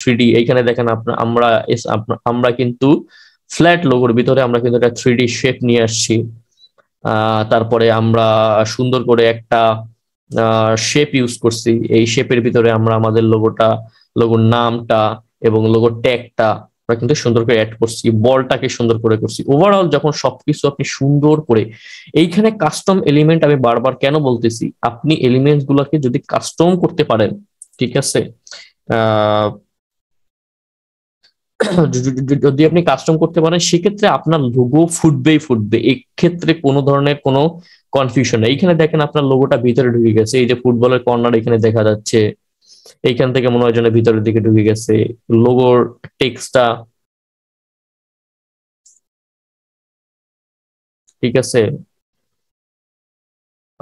3D, এইখানে দেখেন আমরা কিন্তু ফ্ল্যাট লোগোর ভিতরে আমরা কিন্তু একটা 3D শেপ নিয়ে আসছি। তারপরে আমরা সুন্দর করে একটা শেপ ইউজ করছি। এই শেপের ভিতরে আমরা আমাদের লোগোর নামটা এবং লোগোর ট্যাগটা আমরা কিন্তু সুন্দর করে অ্যাড করছি, বলটাকে সুন্দর করে করছি। ওভারঅল যখন সবকিছু আপনি সুন্দর করে, এইখানে কাস্টম এলিমেন্ট আমি বারবার কেন বলতেছি, আপনি এলিমেন্টস গুলাকে যদি কাস্টম করতে পারেন, ঠিক আছে, যদি আপনি কাস্টম করতে পারেন সেক্ষেত্রে আপনার লোগো ফুটবে। এই ক্ষেত্রে কোনো ধরনের কোনো কনফিউশন নেই। এইখানে দেখেন আপনার লোগোটা ভিতরে ঢুকে গেছে, এই যে ফুটবলের কর্নার এখানে দেখা যাচ্ছে, এইখান থেকে মনে হয় যেন ভিতরের দিকে ঢুকে গেছে লোগোর টেক্সটটা, ঠিক আছে।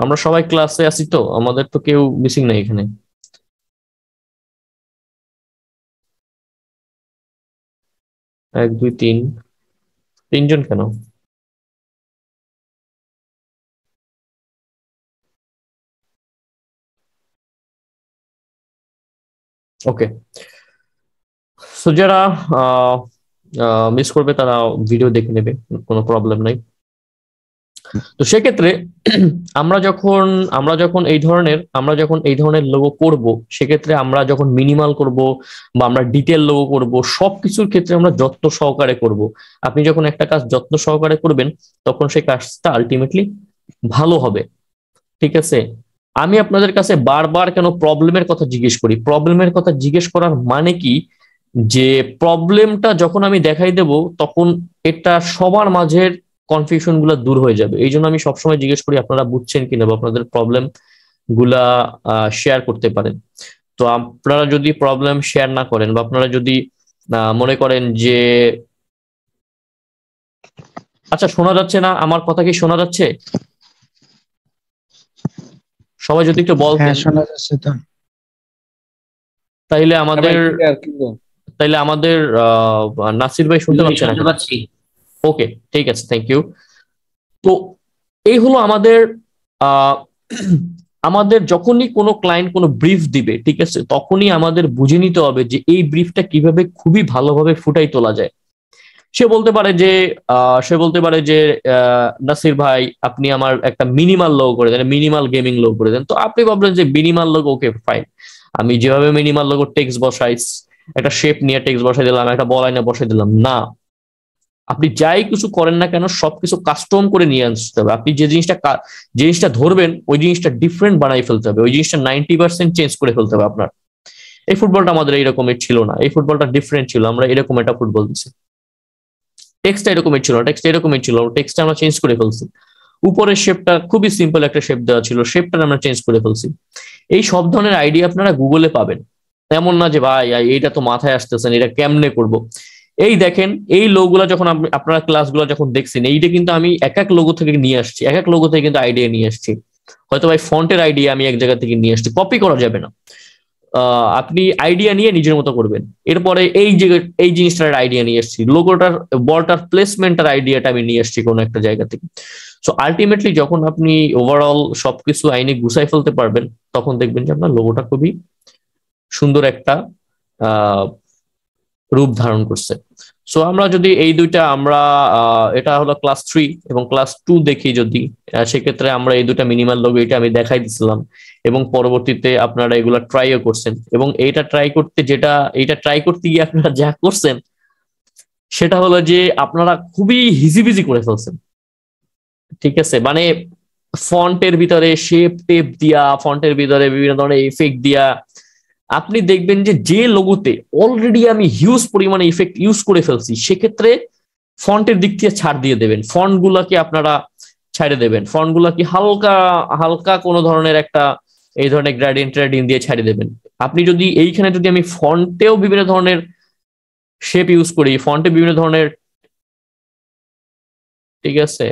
আমরা সবাই ক্লাসে আছি তো, আমাদের তো কেউ মিসিং নাই এখানে। এক দুই তিন, তিনজন কেন? ওকে, সো যারা মিস করবে তারা ভিডিও দেখে নেবে, কোনো প্রবলেম নাই। তো সেক্ষেত্রে আমরা যখন এই ধরনের লোগো করব, সেক্ষেত্রে আমরা যখন মিনিমাল করব বা আমরা ডিটেল লোগো করব, সবকিছুর ক্ষেত্রে আমরা যত্ন সহকারে করব। আপনি যখন একটা কাজ যত্ন সহকারে করবেন তখন সেই কাজটা আলটিমেটলি ভালো হবে, ঠিক আছে। আমি আপনাদের কাছে বারবার কেন প্রবলেমের কথা জিজ্ঞেস করি, প্রবলেমের কথা জিজ্ঞেস করার মানে কি, যে প্রবলেমটা যখন আমি দেখাই দেব তখন এটা সবার মাঝের কনফিউশন গুলা দূর হয়ে যাবে। এই জন্য আমি সবসময় জিজ্ঞেস করি আপনারা বুঝছেন কিনা বা আপনাদের প্রবলেম গুলা শেয়ার করতে পারেন। তো আপনারা যদি প্রবলেম শেয়ার না করেন বা আপনারা যদি মনে করেন যে, আচ্ছা শোনা যাচ্ছে না আমার কথা, কি শোনা যাচ্ছে? সবাই যদি একটু বলতেন। হ্যাঁ শোনা যাচ্ছে তো। তাইলে আমাদের নাসির ভাই শুনতে পাচ্ছেন? ওকে, ঠিক আছে, থ্যাংক ইউ। তো এই হলো আমাদের যখনই কোনো ক্লায়েন্ট কোনো ব্রিফ দিবে, ঠিক আছে, তখনই আমাদের বুঝে নিতে হবে যে এই ব্রিফটা কিভাবে খুবই ভালোভাবে ফুটাই তোলা যায়। সে বলতে পারে যে নাসির ভাই আপনি আমার একটা মিনিমাল লোগো করে দেন, মিনিমাল গেমিং লোগো করে দেন। তো আপনি ভাবলেন যে মিনিমাল লোগো, ওকে ফাইন, আমি যেভাবে মিনিমাল লোগো টেক্সট বসাই, একটা শেপ নিয়ে টেক্সট বসাই দিলাম, একটা বলাইনা বসাই দিলাম, না, আপনি যাই কিছু করেন না কেন সবকিছু কাস্টম করে নিয়ে আসতে হবে। আপনি যে জিনিসটা ধরবেন ওই জিনিসটা ডিফারেন্ট বানাই ফেলতে হবে, ওই জিনিসটা 90% চেঞ্জ করে ফেলতে হবে আপনার। এই ফুটবলটা আমাদের এইরকমের ছিল না, এই ফুটবলটা ডিফারেন্ট ছিল, আমরা এরকম একটা ফুটবল দিচ্ছি। টেক্সটটা এরকমই ছিল, টেক্সটটা আমরা চেঞ্জ করে ফেলছি। উপরের শেপটা খুবই সিম্পল একটা শেপ দেওয়া ছিল, শেপটা আমরা চেঞ্জ করে ফেলছি। এই সব ধরনের আইডিয়া আপনারা গুগলে পাবেন, এমন না যে ভাই এইটা তো মাথায় আসতেছেন, এটা কেমনে করব। এই দেখেন এই লোগোগুলো যখন আপনারা ক্লাসগুলো যখন দেখছেন, এইটা কিন্তু আমি এক এক লোগো থেকে নিয়ে আসছি, এক এক লোগো থেকে কিন্তু আইডিয়া নিয়ে আসছি। হয়তো ভাই ফন্টের আইডিয়া আমি এক জায়গা থেকে নিয়ে আসছি, কপি করা যাবে না। আপনি আইডিয়া নিয়ে নিজের মতো করবেন। এরপরে এই জিনিসটার আইডিয়া নিয়ে এসেছি, লোগোটার বলটার প্লেসমেন্টের আইডিয়াটা আমি নিয়ে এসেছি কোনো একটা জায়গা থেকে। সো আলটিমেটলি যখন আপনি ওভারঅল সবকিছু আইনে গুছাই ফেলতে পারবেন, তখন দেখবেন যে আপনার লোগোটা খুবই সুন্দর একটা রূপ ধারণ করছে। সো আমরা যদি এই দুইটা এটা হলো ক্লাস 3 এবং ক্লাস 2 দেখি যদি, সেক্ষেত্রে আমরা এই দুইটা মিনিমাল লোগো এটা আমি দেখাই দিছিলাম এবং পরবর্তীতে আপনারা এগুলা ট্রাইও করছেন। এবং এইটা ট্রাই করতে গিয়ে আপনারা যা করছেন সেটা হলো যে আপনারা খুবই হিজিবিজি করে ফেলছেন, ঠিক আছে। মানে ফন্টের ভিতরে শেপ টেপ দিয়া, ফন্টের ভিতরে বিভিন্ন ধরনের ইফেক্ট দিয়া, আপনি দেখবেন যে লোগোতে অলরেডি আমি হিউজ পরিমাণে ইফেক্ট ইউজ করে ফেলছি, সেক্ষেত্রে ফন্টের দিক থেকে ছাড় দিয়ে দেবেন, ফন্ট গুলাকে আপনারা ছাড়ে দেবেন, ফন্ট গুলাকে হালকা হালকা কোনো ধরনের একটা এই ধরনের গ্রেডিয়েন্ট দিয়ে ছাড়িয়ে দেবেন। আপনি যদি এইখানে যদি আমি ফন্টেও বিভিন্ন ধরনের শেপ ইউজ করি, ফন্টে বিভিন্ন ধরনের, ঠিক আছে,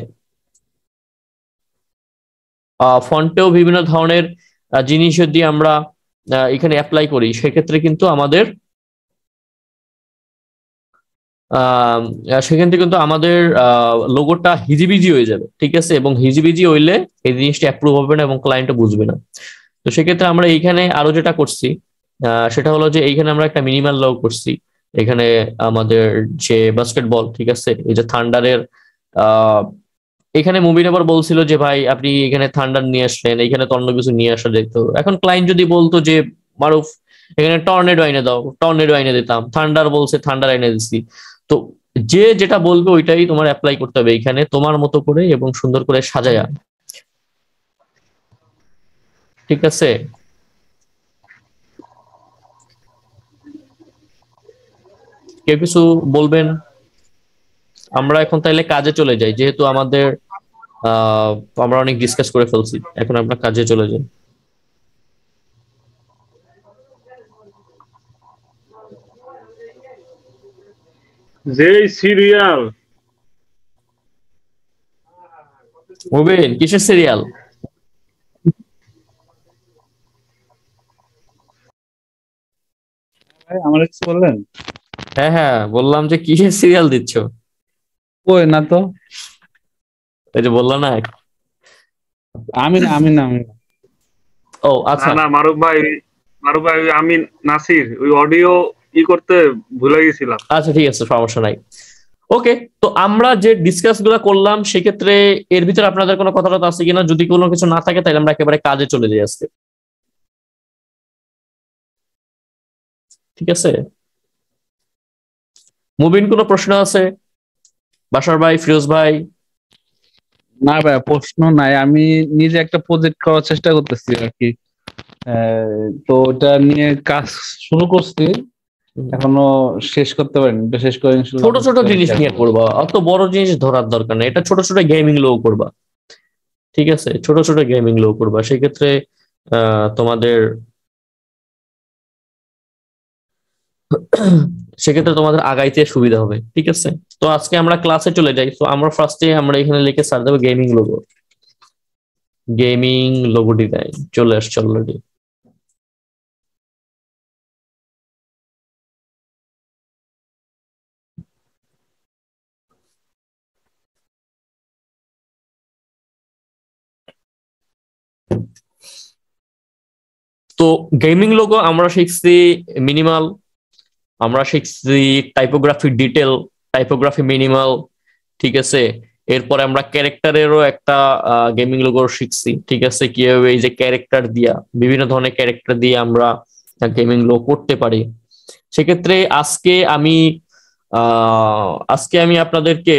ফন্টেও বিভিন্ন ধরনের জিনিস যদি আমরা এখানে অ্যাপ্লাই করি, সেক্ষেত্রে কিন্তু সেখান থেকে কিন্তু আমাদের লোগোটা হিজিবিজি হয়ে যাবে, ঠিক আছে। এবং হিজিবিজি হইলে এই জিনিসটা অ্যাপ্রুভ হবে না এবং ক্লায়েন্টও বুঝবে না। তো সেক্ষেত্রে আমরা এইখানে আরো যেটা করছি, সেটা হলো যে এইখানে আমরা একটা মিনিমাল লগ করছি। এখানে আমাদের যে বাস্কেটবল, ঠিক আছে, এই যে থান্ডারের এখানে মুবিন আবার বলছিল যে ভাই আপনি এখানে থান্ডার নিয়ে আসলেন, এখানে তো অন্য কিছু নিয়ে আসা যেত। এখন ক্লায়েন্ট যদি বলতো যে মারুফ এখানে টর্নেডো আইনে দাও, টর্নেডো আইনে দিতাম। থান্ডার বলছে থান্ডার আইনে দিচ্ছি। তো যে যেটা বলবে ওইটাই তোমার অ্যাপ্লাই করতে হবে এখানে তোমার মতো করে এবং সুন্দর করে সাজায়া। ঠিক আছে? কেউ কিছু বলবেন? আমরা এখন তাইলে কাজে চলে যাই, যেহেতু আমাদের আহ আমরা অনেক ডিসকাস করে ফেলছি, এখন আমরা কাজে চলে যাই। যে সিরিয়াল মুবিন কিসের সিরিয়াল? আমার কিছু বললেন? হ্যাঁ হ্যাঁ, বললাম যে কিসের সিরিয়াল দিচ্ছ? কই না তো। এই যে বললো না। আমি না আমি না আমি না। ও না আচ্ছা না মারুফ ভাই আমি নাসির ওই অডিও করতে ভুলে গেছিলাম। আচ্ছা, ঠিক আছে, সমস্যা নাই। ওকে, তো আমরা যে ডিসকাস গুলো করলাম সেক্ষেত্রে এর ভিতরে আপনাদের কোনো কথা টথা আছে কিনা? যদি কোনো কিছু না থাকে তাহলে আমরা একেবারে কাজে চলে যাই আজকে। ঠিক আছে, মুবিন কোনো প্রশ্ন আছে? বাশার ভাই, ফিরোজ ভাই? না ভাই প্রশ্ন নাই, আমি নিজে একটা প্রজেক্ট করার চেষ্টা করতেছি আর কি। তো ওটা নিয়ে কাজ শুরু করছি, এখনো শেষ করতে পারিনি। এটা শেষ করে ইনশাআল্লাহ ছোট ছোট জিনিস নিয়ে করবা, অত বড় জিনিস ধরার দরকার নেই। এটা ছোট ছোট গেমিং লো করবা। ঠিক আছে, ছোট ছোট গেমিং লো করবা, সেক্ষেত্রে তোমাদের সেক্ষেত্রে তোমাদের আগাইতে সুবিধা হবে। ঠিক আছে, তো আজকে আমরা ক্লাসে চলে যাই। তো আমরা ফার্স্টে আমরা এখানে লিখে সার্চ দেবো gaming logo. Gaming logo design চলে আসছে অলরেডি। তো গেমিং লোগো আমরা শিখছি মিনিমাল, আমরা শিখছি টাইপোগ্রাফি ডিটেল, টাইপোগ্রাফি মিনিমাল। ঠিক আছে, এরপরে আমরা ক্যারেক্টারেরও একটা গেমিং লোগো শিখছি। ঠিক আছে, কিভাবে এই যে ক্যারেক্টার দিয়া, বিভিন্ন ধরনের ক্যারেক্টার দিয়ে আমরা গেমিং লোগো করতে পারি। সেক্ষেত্রে আজকে আমি আপনাদেরকে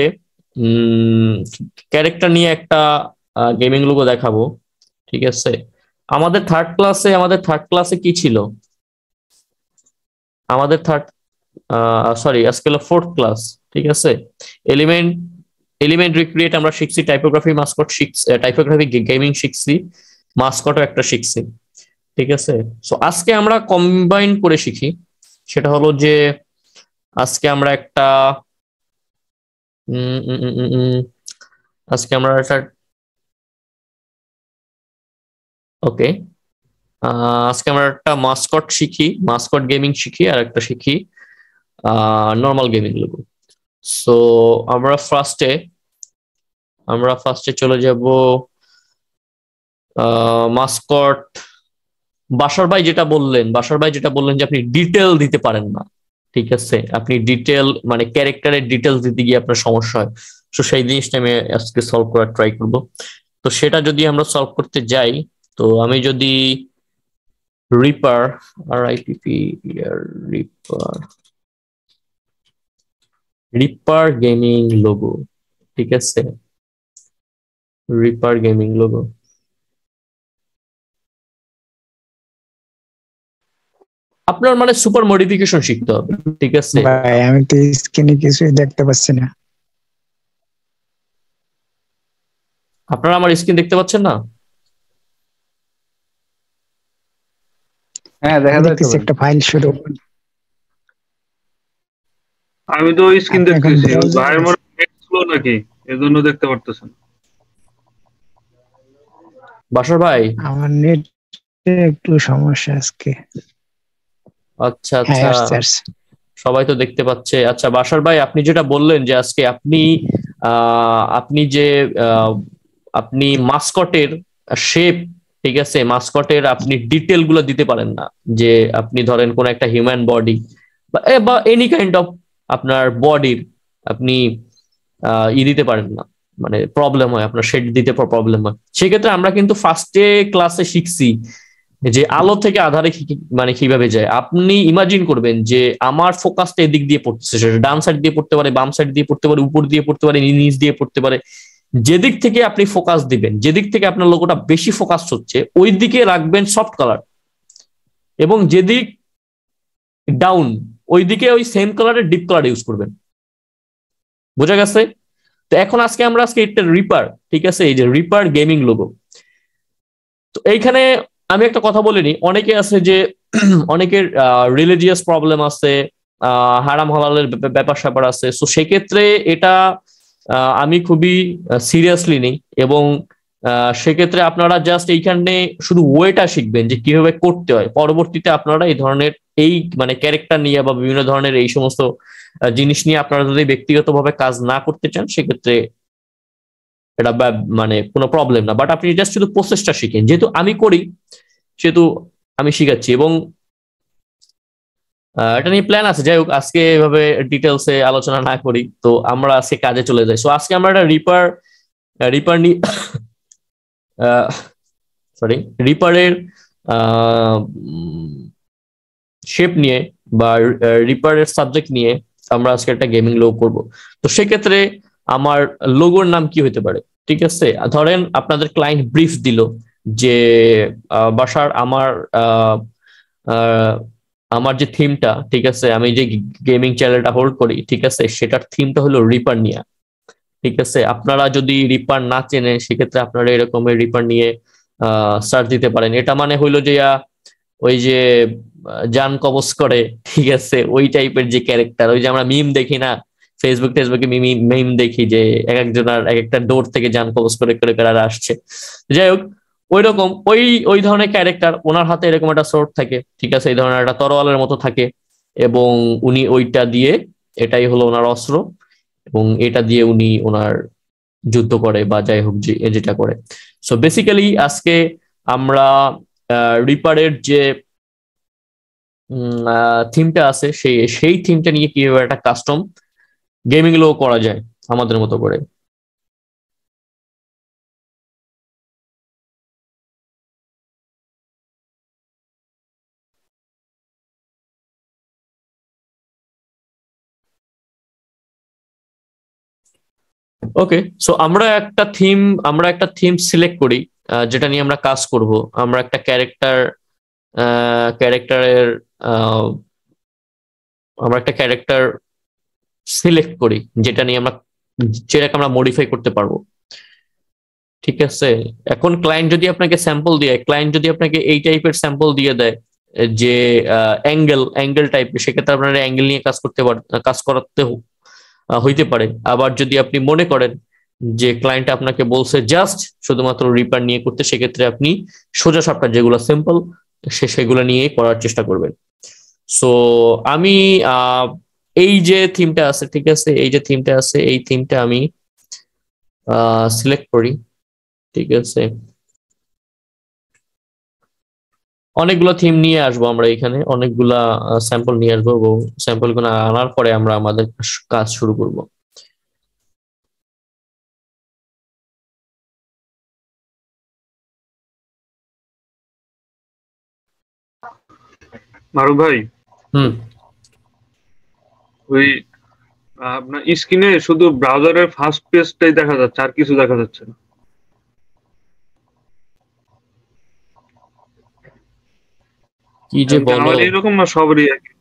ক্যারেক্টার নিয়ে একটা গেমিং লোগো দেখাবো। ঠিক আছে, আমাদের থার্ড ক্লাসে কি ছিল? আমাদের সরি, আজকে হলো ফোর্থ ক্লাস। ঠিক আছে, এলিমেন্ট এলিমেন্ট রিক্রিয়েট আমরা শিখছি, টাইপোগ্রাফি মাস্কট শিখছি, টাইপোগ্রাফি গেমিং শিখছি, মাস্কটও একটা শিখছি। ঠিক আছে, সো আজকে আমরা কম্বাইন করে শিখি। সেটা হলো যে আজকে আমরা একটা উম, উম, উম, উম, উম, আজকে আমরা একটা ওকে, আজকে আমরা একটা মাস্কট শিখি, মাস্কট গেমিং শিখি, আর একটা শিখি নর্মাল গেমিং লোগো। সো আমরা ফার্স্টে চলে যাব মাস্কট। বাশার ভাই যেটা বললেন যে আপনি ডিটেল দিতে পারেন না। ঠিক আছে, আপনি ডিটেল মানে ক্যারেক্টারের ডিটেলস দিতে গিয়ে আপনার সমস্যা হয়। তো সেই জিনিসটা আমি আজকে সলভ করার ট্রাই করব। তো সেটা যদি আমরা সলভ করতে যাই, তো আমি যদি reaper RIPP reaper reaper gaming logo. ঠিক আছে, রিপার গেমিং লোগো। আপনার মানে সুপার মডিফিকেশন শিখতে হবে। ঠিক আছে, ভাই আমি তো স্ক্রিনে কিছুই দেখতে পাচ্ছি না। আপনারা আমার স্ক্রিন দেখতে পাচ্ছেন না? হ্যাঁ দেখা আমি যাচ্ছে দেখতেছি ভাই। একটা ফাইল শুরু। আমি তো স্ক্রিন আপনি এখন দেখতেছি, ব্রাউজারে ভাইয়ের মনে হয় নেট স্লো নাকি এজন্য দেখতে পারতেছেন। বাশার ভাই? আমার নেট একটু সমস্যা আজকে। আচ্ছা হ্যাঁ আচ্ছা, আসছে আসছে। সবাই তো দেখতে পাচ্ছে। আচ্ছা বাশার ভাই, আপনি যেটা বললেন যে আজকে আপনি যে আপনি মাস্কটের শেপ ঠিক আছে, মাস্কটের আপনি ডিটেল গুলো দিতে পারেন না, যে আপনি ধরেন কোন একটা হিউম্যান বডি বা এনি কাইন্ড অফ আপনার বডির আপনি দিতে পারেন না, মানে প্রবলেম হয়, আপনার শেড দিতে প্রবলেম হয়। সেক্ষেত্রে আমরা কিন্তু ফার্স্টে ক্লাসে শিখছি যে আলো থেকে আধারে মানে কিভাবে যায়। আপনি ইমাজিন করবেন যে আমার ফোকাসটা এদিক দিয়ে পড়তেছে, সেটা ডান সাইড দিয়ে পড়তে পারে, বাম সাইড দিয়ে পড়তে পারে, উপর দিয়ে পড়তে পারে, নিচ দিয়ে পড়তে পারে। যেদিক থেকে আপনি ফোকাস দিবেন, যেদিক থেকে আপনার লোগোটা বেশি ফোকাস হচ্ছে, ওই দিকে রাখবেন সফট কালার, এবং যেদিক ডাউন ওই দিকে ওই সেম কালারের ডিপ কালার ইউজ করবেন। বোঝা গেছে? তো এখন আজকে এটা রিপার, ঠিক আছে, এই যে রিপার গেমিং লোগো। তো এইখানে আমি একটা কথা বলিনি, অনেকে আছে যে অনেকের রিলিজিয়াস প্রবলেম আছে, হারাম হালালের ব্যাপার স্যাপার আছে। সো সেক্ষেত্রে এটা আমি খুবই সিরিয়াসলি নিই, এবং সেক্ষেত্রে আপনারা জাস্ট এইখানে শুধু ওয়েটা শিখবেন যে কিভাবে করতে হয়। পরবর্তীতে আপনারা এই ধরনের এই মানে ক্যারেক্টার নিয়ে বা বিভিন্ন ধরনের এই সমস্ত জিনিস নিয়ে আপনারা যদি ব্যক্তিগতভাবে কাজ না করতে চান, সেক্ষেত্রে এটা মানে কোনো প্রবলেম না। বাট আপনি জাস্ট শুধু প্রসেসটা শিখেন, যেহেতু আমি করি সেহেতু আমি শিখাচ্ছি, এবং এটা নিয়ে প্ল্যান আছে। যাই হোক, আজকে এভাবে ডিটেলসে আলোচনা না করি, তো আমরা আজকে কাজে চলে যাই। সো আজকে আমরা একটা রিপার নিয়ে সরি রিপারের শেপ নিয়ে বা রিপারের সাবজেক্ট নিয়ে আমরা আজকে একটা গেমিং লোগো করব। তো সেক্ষেত্রে আমার লোগোর নাম কি হতে পারে? ঠিক আছে, ধরেন আপনাদের ক্লায়েন্ট ব্রিফ দিল যে বাসার আমার যে থিমটা, ঠিক আছে, আমি যে গেমিং চ্যানেলটা হোল্ড করি, ঠিক আছে, সেটার থিমটা হলো রিপার নিয়ে। ঠিক আছে, আপনারা যদি রিপার না চেনেন, সেক্ষেত্রে আপনারা এরকমের রিপার নিয়ে সার্চ দিতে পারেন। এটা মানে হইলো যে ওই যে জান কবজ করে, ঠিক আছে, ওই টাইপের যে ক্যারেক্টার, ওই যে আমরা মিম দেখি না, ফেসবুকে মিম দেখি যে এক একজনের এক একটা ডোর থেকে জান কবজ করে করে করে আসছে। যাই হোক, ওই রকম ওই ধরনের ক্যারেক্টার, ওনার হাতে এরকম একটা সোর্ড থাকে, ঠিক আছে, এই ধরনের একটা তরোয়ালের মতো থাকে, এবং উনি ওইটা দিয়ে, এটাই হলো ওনার অস্ত্র, এবং এটা দিয়ে উনি ওনার যুদ্ধ করে বা যাই হোক যেটা করে। সো বেসিক্যালি আজকে আমরা রিপারের যে থিমটা আছে সেই থিমটা নিয়ে কিভাবে একটা কাস্টম গেমিং লোগো করা যায় আমাদের মতো করে। ওকে, সো আমরা একটা থিম সিলেক্ট করি, যেটা নিয়ে আমরা কাজ করব। আমরা একটা ক্যারেক্টারের আমরা একটা ক্যারেক্টার সিলেক্ট করি যেটাকে আমরা মডিফাই করতে পারবো। ঠিক আছে, এখন ক্লায়েন্ট যদি আপনাকে এই টাইপের স্যাম্পল দিয়ে দেয় যে অ্যাঙ্গেল টাইপের, সেক্ষেত্রে আপনারা অ্যাঙ্গেল নিয়ে কাজ করাতে হইতে পারে। আবার যদি আপনি মনে করেন যে ক্লায়েন্ট আপনাকে বলছে জাস্ট শুধুমাত্র রিপার নিয়ে করতে, সেক্ষেত্রে আপনি সোজা সাপটা যেগুলো সিম্পল সেগুলো নিয়ে করার চেষ্টা করবেন। সো আমি এই যে থিমটা আছে, ঠিক আছে, এই থিমটা আমি সিলেক্ট করি। ঠিক আছে, অনেকগুলো থিম নিয়ে আসবো আমরা এখানে, অনেকগুলা স্যাম্পল নিয়ে আসবো, এবং স্যাম্পল গুলো আনার পরে আমরা আমাদের কাজ শুরু করব। মারুফ ভাই, ওই আপনার স্ক্রিনে শুধু ব্রাউজারের ফার্স্ট পেজটাই দেখা যাচ্ছে, আর কিছু দেখা যাচ্ছে না। কি যে বলো, আমার এরকম না, সবারই একই।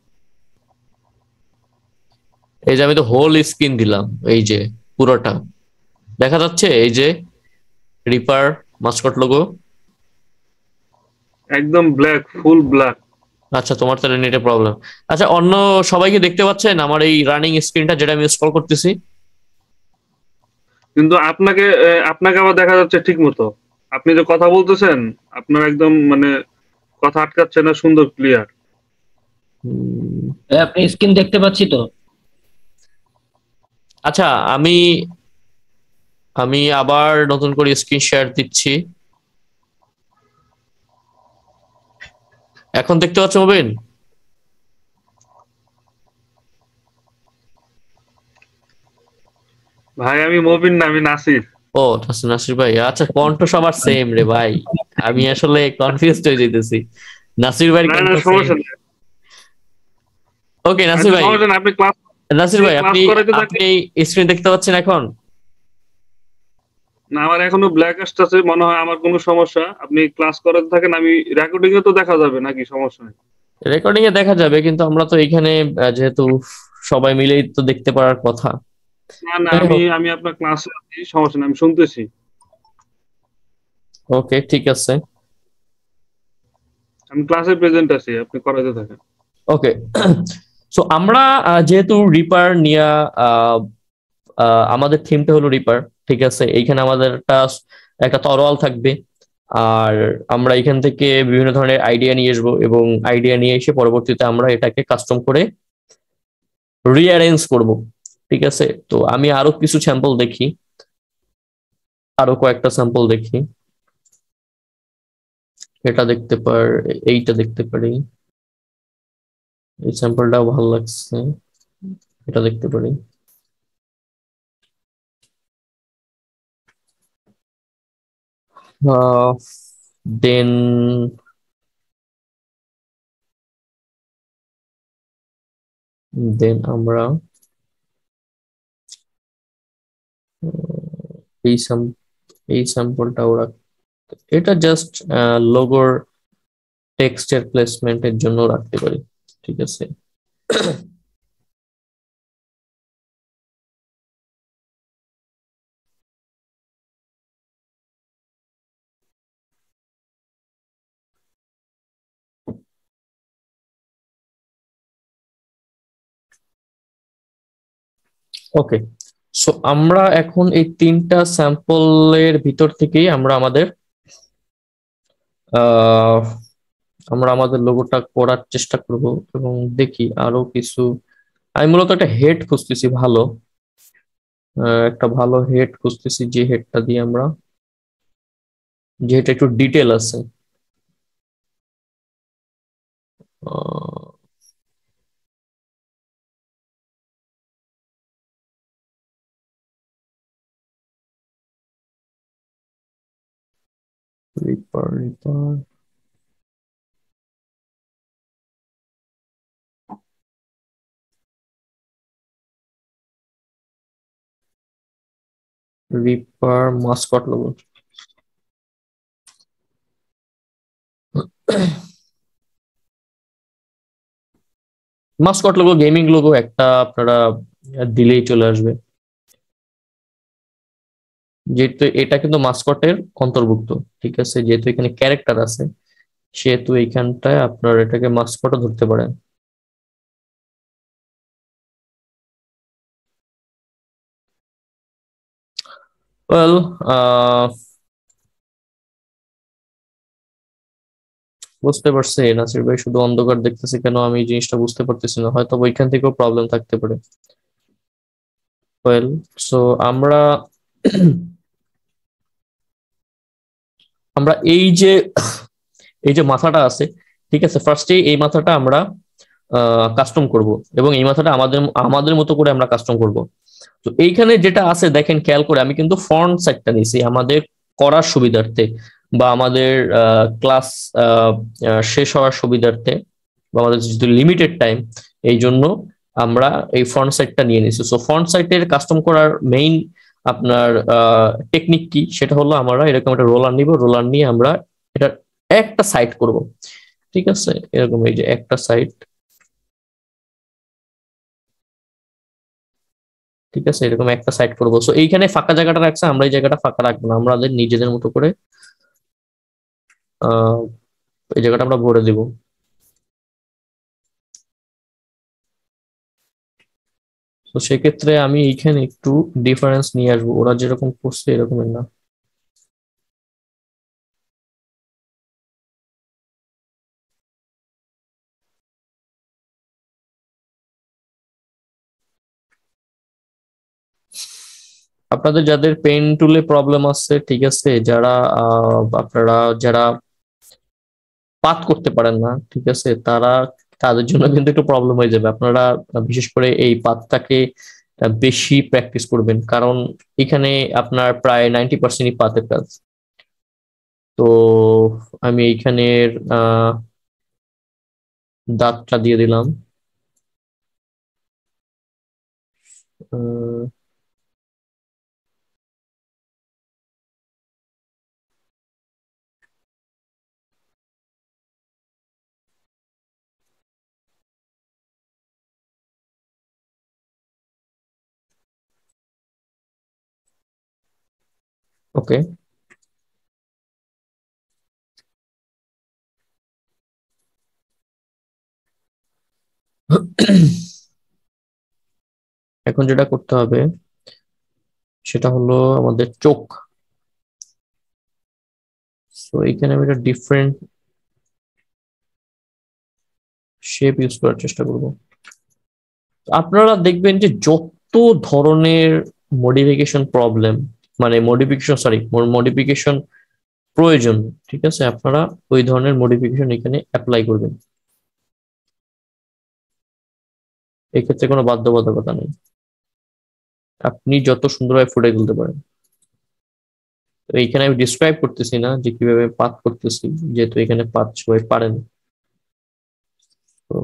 এই যে আমি তো হোল স্ক্রিন দিলাম, এই যে পুরোটা দেখা যাচ্ছে, এই যে রিপার মাস্কট লোগো একদম ব্ল্যাক, ফুল ব্ল্যাক। আচ্ছা, তোমার তাহলে নেটে প্রবলেম। আচ্ছা, অন্য সবাইকে দেখতে পাচ্ছেন আমার এই রানিং স্ক্রিনটা যেটা আমি স্ক্রল করতেছি? কিন্তু আপনাকে আবার দেখা যাচ্ছে ঠিক মতো। আপনি যে কথা বলতেছেন, আপনার একদম মানে কথা আটকাচ্ছে না, সুন্দর ক্লিয়ার। আপনি স্ক্রিন দেখতে পাচ্ছি তো। আচ্ছা, আমি আবার নতুন করে স্ক্রিন শেয়ার দিচ্ছি। এখন দেখতে পাচ্ছ মুবিন? ভাই আমি মবিন না, আমি নাসির। ও নাসির ভাই, আচ্ছা কণ্ঠ সবার সেম রে ভাই, আমি আসলে কনফিউজড হয়ে যেতেছি। নাসির ভাইয়ের না কণ্ঠ না, সেম। সমস্যা নেই। ওকে নাসির আচ্ছা ভাই, সমস্যা নেই, আপনি ক্লাস নাসির ভাই ক্লাস আপনি করাইতে থাকেন। আপনি স্ক্রিন দেখতে পাচ্ছেন এখন? না, আমার এখনো ব্ল্যাক আসতেছে, মনে হয় আমার কোনো সমস্যা। আপনি ক্লাস করাতে থাকেন, আমি রেকর্ডিং এ তো দেখা যাবে নাকি, সমস্যা নেই। রেকর্ডিং এ দেখা যাবে, কিন্তু আমরা তো এখানে যেহেতু সবাই মিলেই তো দেখতে পারার কথা। না না, যাই আমি হোক, আমি আপনার ক্লাসে আছি, সমস্যা নেই, আমি শুনতেছি। ওকে ঠিক আছে। আমি ক্লাসে প্রেজেন্ট আছি, আপনি করাতে থাকেন। ওকে, সো আমরা যেহেতু রিপার নিয়ে আমাদের থিমটা হলো রিপার, ঠিক আছে, এইখানে আমাদের একটা তরোয়াল থাকবে। আর আমরা এখান থেকে বিভিন্ন ধরনের আইডিয়া নিয়ে আসবো, এবং আইডিয়া নিয়ে এসে পরবর্তীতে আমরা এটাকে কাস্টম করে রিঅ্যারেঞ্জ করব। ঠিক আছে, তো আমি আরো কিছু স্যাম্পল দেখি, আরো কয়েকটা স্যাম্পল দেখি। এটা দেখতে এইটা দেখতে পারি, এই স্যাম্পলটাও ভালো লাগছে, এটা দেখতে পারি। দেন দেন আমরা এই এই স্যাম্পলটা ওরা, এটা জাস্ট লোগোর টেক্সটের প্লেসমেন্টের জন্য রাখতে পারি। ঠিক আছে, ওকে। সো আমরা এখন এই তিনটা স্যাম্পলের ভিতর থেকেই আহ আমরা আমাদের লোগোটা করার চেষ্টা করব, এবং দেখি আরো কিছু। আমি মূলত একটা হেড খুঁজতেছি, ভালো একটা ভালো হেড খুঁজতেছি, যে হেডটা দিয়ে আমরা, যেটা একটু ডিটেল আছে। Reaper reaper reaper Mascot logo. Mascot logo, gaming logo একটা আপনারা দিলেই চলে আসবে, যেহেতু এটা কিন্তু মাস্কটের অন্তর্ভুক্ত। ঠিক আছে, যেহেতু এখানে ক্যারেক্টার আছে, সেহেতু এইখানটায় আপনার এটাকে মাস্কটও ধরতে পারেন। ওয়েল, বুঝতে পারছি নাসির ভাই, শুধু অন্ধকার দেখতেছি কেন আমি এই জিনিসটা বুঝতে পারতেছি না, হয়তো ওইখান থেকেও প্রবলেম থাকতে পারে। ওয়েল, সো আমরা আমরা এই যে মাথাটা আছে, ঠিক আছে, ফার্স্টে এই মাথাটা আমরা কাস্টম করব, এবং এই মাথাটা আমাদের আমাদের মতো করে আমরা কাস্টম করব। তো এইখানে যেটা আছে দেখেন, খেয়াল করে আমি কিন্তু ফন্ট সাইজটা নিছি আমাদের করার সুবিধার্থে, বা আমাদের ক্লাস শেষ হওয়ার সুবিধার্থে, বা আমাদের যেহেতু লিমিটেড টাইম, এই জন্য আমরা এই ফন্ট সাইজটা নিয়ে নিছি। সো ফন্ট সাইটের কাস্টম করার মেইন আপনার টেকনিক কি, সেটা হলো আমরা এরকম একটা রোলার নিব, রোলার নিয়ে আমরা এটা একটা সাইট করব। ঠিক আছে, এরকম এই যে একটা সাইট, ঠিক আছে, এরকম একটা সাইট করবো। সো এইখানে ফাঁকা জায়গাটা রাখছে, আমরা এই জায়গাটা ফাঁকা রাখবো না, আমাদের নিজেদের মতো করে আহ এই জায়গাটা আমরা ভরে দিব। তো সেক্ষেত্রে আমি এইখানে একটু ডিফারেন্স নিয়ে আসবো, ওরা যেরকম করছে এরকমের না। আপনাদের যাদের পেন টুলে প্রবলেম আছে, ঠিক আছে, যারা আপনারা যারা পাত করতে পারেন না, ঠিক আছে, তাদের জন্য কিন্তু একটু প্রবলেম হয়ে যাবে। আপনারা বিশেষ করে এই পাতটাকে বেশি প্র্যাকটিস করবেন, কারণ এখানে আপনার প্রায় 90%ই পাতের কাজ। তো আমি এইখানের দাঁতটা দিয়ে দিলাম। ওকে, এখন যেটা করতে হবে সেটা হলো আমাদের চোখ। তো এখানে আমি একটা ডিফারেন্ট শেপ ইউজ করার চেষ্টা করব। আপনারা দেখবেন যে যত ধরনের মডিফিকেশন প্রবলেম, মানে মডিফিকেশন প্রয়োজন, ঠিক আছে, আপনারা ওই ধরনের মডিফিকেশন এখানে অ্যাপ্লাই করবেন। এক্ষেত্রে কোনো বাধ্যবাধকতা নেই, আপনি যত সুন্দরভাবে ফুটাই তুলতে পারেন। তো এইখানে আমি ডিসক্রাইব করতেছি না যে কিভাবে পাথ করতেছি, যেহেতু এখানে পাথ সবাই পারেন। তো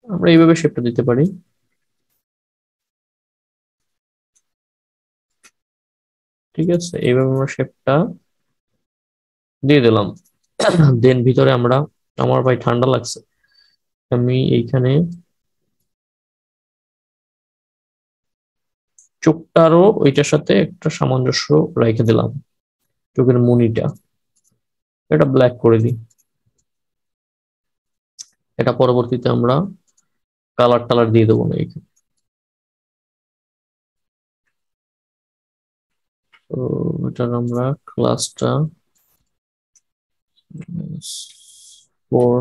আমরা এইভাবে শেপটা দিতে পারি। ঠিক আছে, এইভাবে আমরা শেপটা দিয়ে দিলাম। দেন ভিতরে আমরা, আমার ভাই ঠান্ডা লাগছে, আমি এইখানে চোখটারও ওইটার সাথে একটা সামঞ্জস্য রেখে দিলাম। চোখের মুনিটা এটা ব্ল্যাক করে দিই। এটা পরবর্তীতে আমরা কালার টালার দিয়ে দেবো না এখানে। তো এটার আমরা ক্লাসটা 4,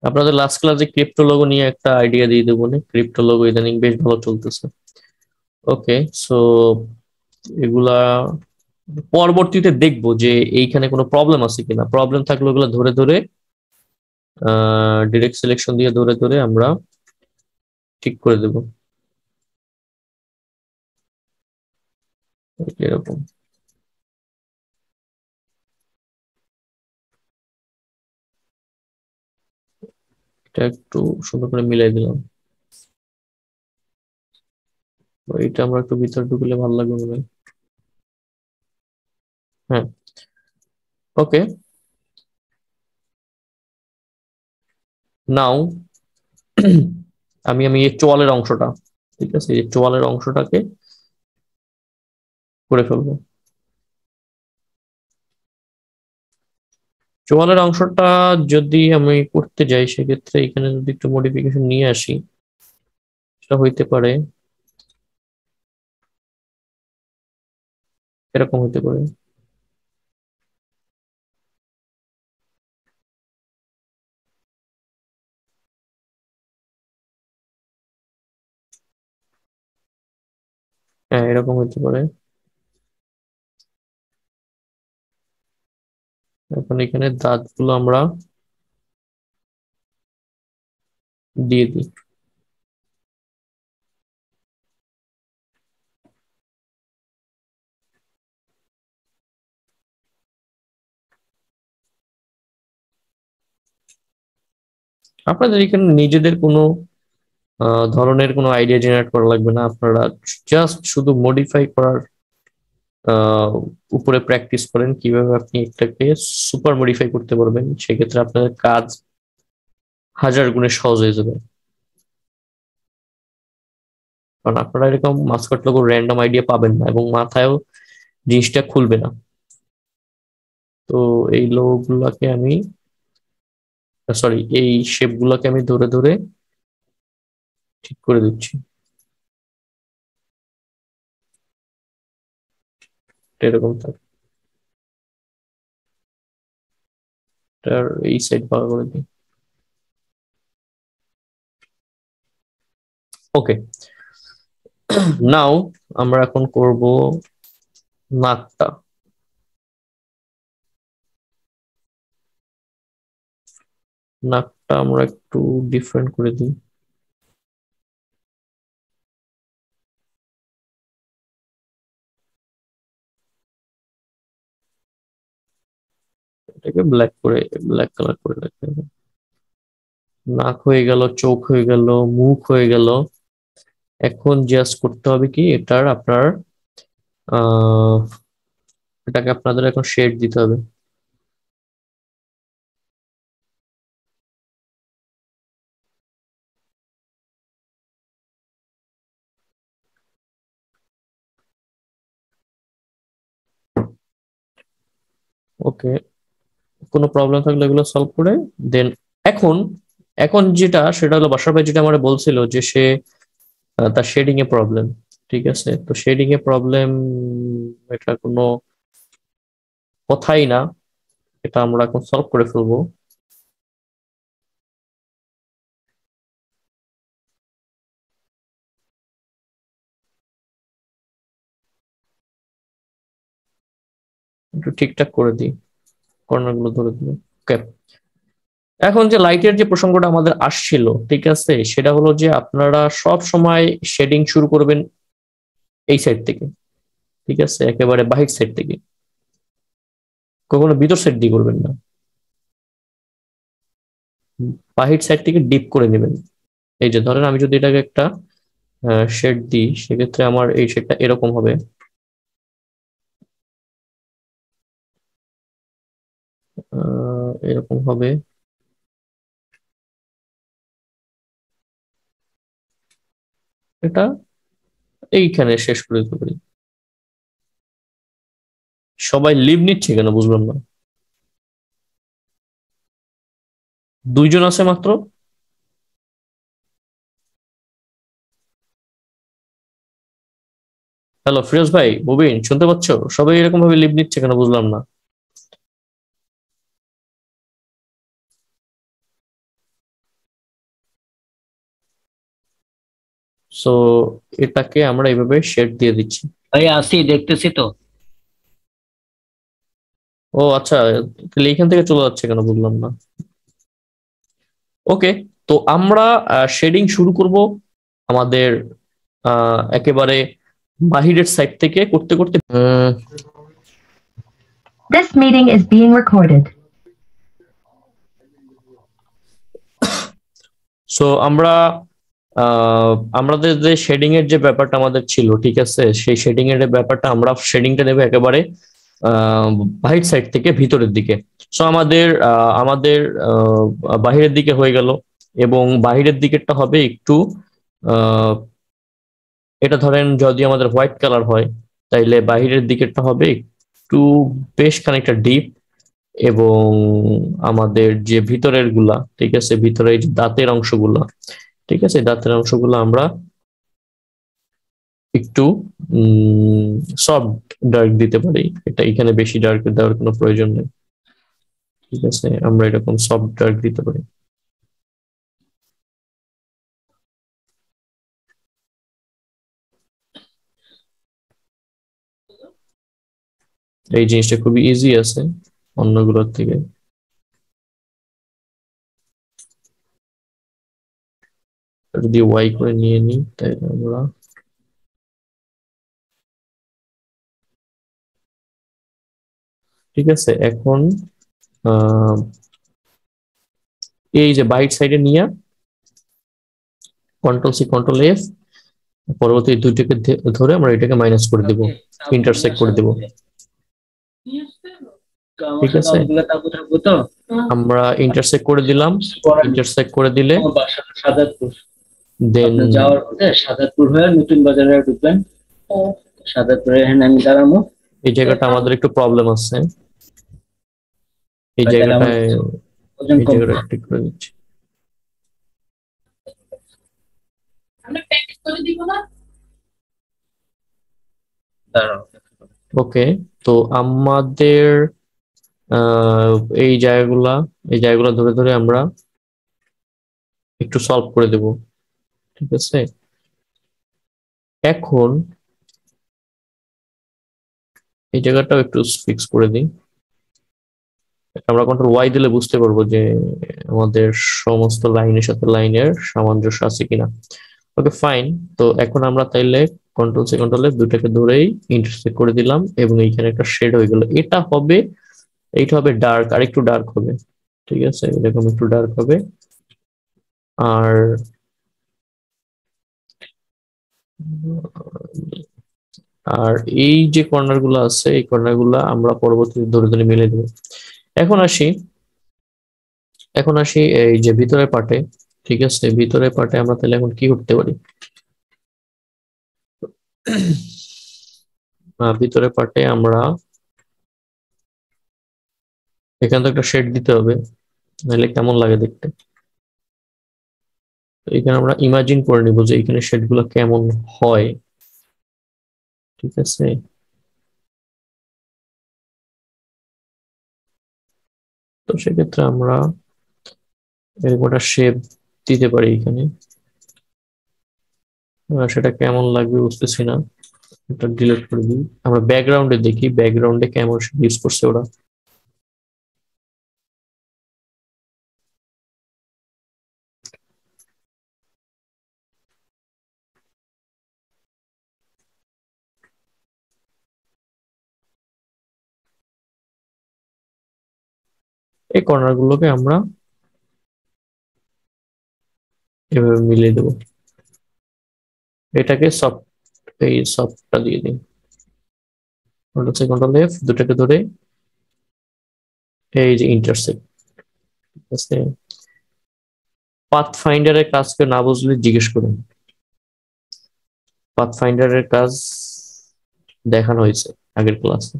আপনাদের লাস্ট ক্লাসে ক্রিপ্টো লোগো নিয়ে একটা আইডিয়া দিয়ে দেবো না, ক্রিপ্টো লোগো ইদানিং বেশ ভালো চলতেছে। ওকে, সো এগুলা পরবর্তীতে দেখবো যে এইখানে কোনো প্রবলেম আছে কিনা। প্রবলেম থাকলে ওগুলো ধরে ধরে ডিরেক্ট সিলেকশন দিয়ে ধরে ধরে আমরা ঠিক করে দেবো। এরকম এটা একটু সুন্দর করে মিলাই দিলাম। তো এটা আমরা একটু ভিতরে ঢুকলে ভালো লাগবে মনে হয়। হ্যাঁ, ওকে, নাও আমি আমি এই চোয়ালের অংশটা, ঠিক আছে, এই চোয়ালের অংশটাকে করে ফেলবো। চোয়ালের অংশটা যদি আমি করতে যাই, সেক্ষেত্রে এখানে যদি একটু মডিফিকেশন নিয়ে আসি, সেটা হইতে পারে এরকম হতে পারে। হ্যাঁ, এরকম হতে পারে। এখন এখানে দাঁতগুলো আমরা দিয়ে দিই। আপনাদের এখানে নিজেদের কোনো ধরনের কোনো আইডিয়া জেনারেট করা লাগবে না, আপনারা জাস্ট শুধু মডিফাই করার আহ, উপরে প্র্যাকটিস করেন কিভাবে আপনি এটাকে সুপার মডিফাই করতে পারবেন। সেক্ষেত্রে আপনাদের কাজ হাজার গুণে সহজ হয়ে যাবে, কারণ আপনারা এরকম মাস্কট লোগো র্যান্ডম আইডিয়া পাবেন না এবং মাথায়ও জিনিসটা খুলবে না। তো এই লোগো গুলাকে আমি, সরি, এই শেপ গুলাকে আমি ধরে ধরে ঠিক করে দিচ্ছি। এরকম থাকে, এটার এই সাইড ভালো করে দিই। ওকে, নাও আমরা এখন করব নাকটা। নাকটা আমরা একটু ডিফারেন্ট করে দিই। এটাকে ব্ল্যাক কালার করে রাখতে হবে। নাক হয়ে গেল, চোখ হয়ে গেল, মুখ হয়ে গেল। এখন জাস্ট করতে হবে কি এটার আপনার আহ এটাকে আপনাদের এখন শেড দিতে হবে। ওকে, কোনো প্রবলেম থাকলে এগুলো সলভ করে দেন। এখন এখন যেটা সেটা হলো বাসার ভাই যেটা আমার বলছিল যে সে তার শেডিং এ প্রবলেম। ঠিক আছে, তো শেডিং এ প্রবলেম এটা কোনো কথাই না, এটা আমরা এখন সলভ করে ফেলবো। একটু ঠিকঠাক করে দিই, কর্নার গুলো ধরে দিই। ওকে, এখন যে লাইটের যে প্রসঙ্গটা আমাদের আসছিল, ঠিক আছে, সেটা হলো যে আপনারা সব সময় শেডিং শুরু করবেন এই সাইড থেকে। ঠিক আছে, একেবারে বাহির সাইড থেকে, কখনো ভিতর সাইড দিয়ে করবেন না। বাহির সাইড থেকে ডিপ করে নেবেন। এই যে ধরেন আমি যদি এটাকে একটা শেড দিই, সেক্ষেত্রে আমার এই শেডটা এরকম হবে। এরকম হবে। এটা এইখানে শেষ করে দিতে পারি। সবাই লিভ নিচ্ছে কেন বুঝলাম না, দুইজন আছে মাত্র। হ্যালো ফিরোজ ভাই, মুবিন, শুনতে পাচ্ছ? সবাই এরকম ভাবে লিভ নিচ্ছে কেন বুঝলাম না। সো এটাকে আমরা এইভাবে শেড দিয়ে দিচ্ছি। ভাই আসি, দেখতেছি তো। ও আচ্ছা, তাহলে এইখান থেকে চলে যাচ্ছে কেন বুঝলাম না। ওকে, তো আমরা শেডিং শুরু করব আমাদের একেবারে বাহিরের সাইড থেকে করতে করতে। This meeting is being recorded. So আমরা আমাদের যে শেডিং এর যে ব্যাপারটা আমাদের ছিল, ঠিক আছে, সেই শেডিং এর ব্যাপারটা আমরা শেডিংটা দেবো একেবারে বাহির সাইড থেকে ভিতরের দিকে। সো আমাদের আমাদের বাহিরের দিকে হয়ে গেল, এবং বাহিরের দিকেরটা হবে একটু এটা ধরেন যদি আমাদের হোয়াইট কালার হয়, তাইলে বাহিরের দিকেরটা হবে একটু বেশ খানিকটা ডিপ, এবং আমাদের যে ভিতরের গুলা, ঠিক আছে, ভিতরে যে দাঁতের অংশগুলা, ঠিক আছে, দাঁতের অংশগুলো আমরা একটু সফট ডার্ক দিতে পারি। এটা এখানে বেশি ডার্ক দেওয়ার কোনো প্রয়োজন নেই। ঠিক আছে, আমরা এরকম সফট ডার্ক দিতে পারি। এই জিনিসটা খুবই ইজি আছে অন্যগুলোর থেকে। যদি ওয়াই করে নিয়ে নিই তাহলে আমরা ঠিক আছে। এখন এই যে বাইট সাইডে নিয়ে কন্ট্রোল সি কন্ট্রোল এফ, পরবর্তী দুইটাকে ধরে আমরা এটাকে মাইনাস করে দেব, ইন্টারসেক্ট করে দেব। ঠিক আছে, আমরা ইন্টারসেক্ট করে দিলাম। ইন্টারসেক্ট করে দিলে দেন যাওয়ার পথে সাদাতপুর হয়ে নতুন বাজারে ঢুকবেন। সাদাতপুরে এখানে আমি দাঁড়াবো। এই জায়গাটা আমাদের একটু প্রবলেম আছে, এই জায়গাটায় ঠিক করে দিচ্ছি। ওকে, তো আমাদের এই জায়গাগুলা ধরে ধরে আমরা একটু সলভ করে দেব। ঠিক আছে, এখন এই জায়গাটাও একটু ফিক্স করে দিই। আমরা কন্ট্রোল ওয়াই দিলে বুঝতে পারবো যে আমাদের সমস্ত লাইনের সাথে লাইনের সামঞ্জস্য আছে কিনা। Okay fine. তো এখন আমরা তাইলে কন্ট্রোল সি কন্ট্রোল এফ দুটাকে ধরেই ইন্টারসেক্ট করে দিলাম এবং এইখানে একটা শেড হয়ে গেল। এইটা হবে ডার্ক, আর একটু ডার্ক হবে, ঠিক আছে, এরকম একটু ডার্ক হবে। আর আর এই যে কর্নার গুলো আছে এই কর্নার গুলো আমরা পরবর্তীতে ধরে ধরে মিলে দেবো। এখন আসি এই যে ভিতরের পার্টে, ঠিক আছে, ভিতরের পার্টে আমরা তাহলে এখন কি করতে পারি? ভিতরের পার্টে আমরা এখানে তো একটা শেড দিতে হবে, নাহলে কেমন লাগে দেখতে। এখানে আমরা ইমাজিন করে নিব যে এখানে শেড গুলো কেমন হয়, ঠিক আছে। তো সেক্ষেত্রে আমরা এরকম একটা শেপ দিতে পারি এখানে। সেটা কেমন লাগবে বুঝতেছি না, এটা ডিলিট করে দিই। আমরা ব্যাকগ্রাউন্ডে দেখি ব্যাকগ্রাউন্ডে কেমন ইউজ করছে ওরা। এই কর্নার গুলোকে আমরা এভাবে মিলিয়ে দেবো। এটাকে সফট, এই সফটটা দিয়ে দিই, কন্ট্রোল এফ দুটাকে ধরে এই যে ইন্টারসেক্ট, ঠিক আছে। পাথ ফাইন্ডারের কাজকে না বুঝলে জিজ্ঞেস করুন, পাথ ফাইন্ডারের কাজ দেখানো হয়েছে আগের ক্লাসে।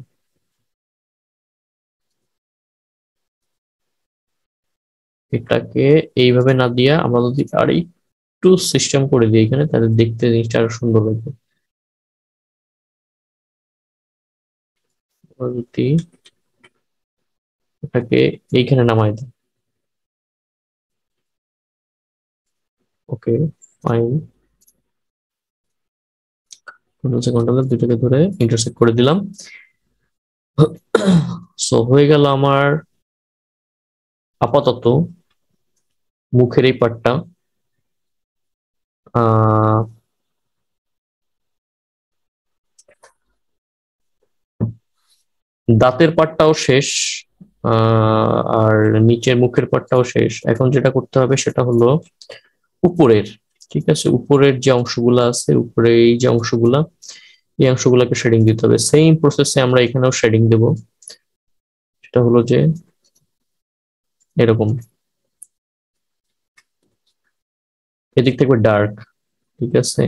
এটাকে এইভাবে না দিয়া আমরা যদি আর একটু সিস্টেম করে দিই এখানে, তাহলে দেখতে জিনিসটা আরো সুন্দর লাগবে। যদি এটাকে এইখানে নামাই দিই, ওকে ফাইন। কন্ট্রোল দুইটাকে ধরে ইন্টারসেক্ট করে দিলাম। সো হয়ে গেল আমার আপাতত মুখের এই পার্টটা। দাঁতের পার্টটাও শেষ, আর নিচের মুখের পার্টটাও শেষ। এখন যেটা করতে হবে সেটা হলো উপরের, ঠিক আছে, উপরের যে অংশগুলা আছে, উপরে এই যে অংশগুলা, এই অংশগুলোকে শেডিং দিতে হবে। সেম প্রসেসে আমরা এখানেও শেডিং দেব। সেটা হলো যে এরকম এদিক থেকে ডার্ক, ঠিক আছে।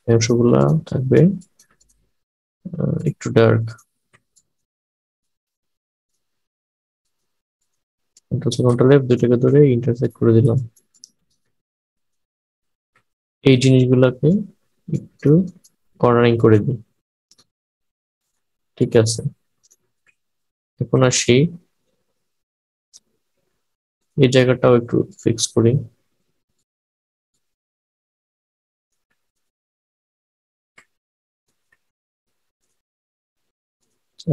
অংশগুলা থাকবে একটু ডার্ক। কন্ট্রোল এফ দুটাকে ধরে ইন্টারসেক্ট করে দিলাম। এই জিনিসগুলোকে একটু কর্নারিং করে দিই, ঠিক আছে। এখন আসি এই জায়গাটাও একটু ফিক্স করি।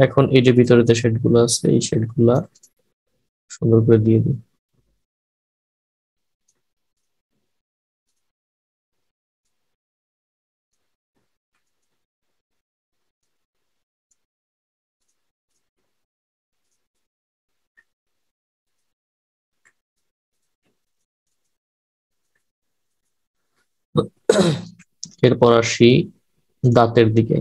এখন এই যে ভিতরে যে শেড গুলো আছে এই শেড গুলা সুন্দর করে দিয়ে দিই। এরপর আসি দাঁতের দিকে।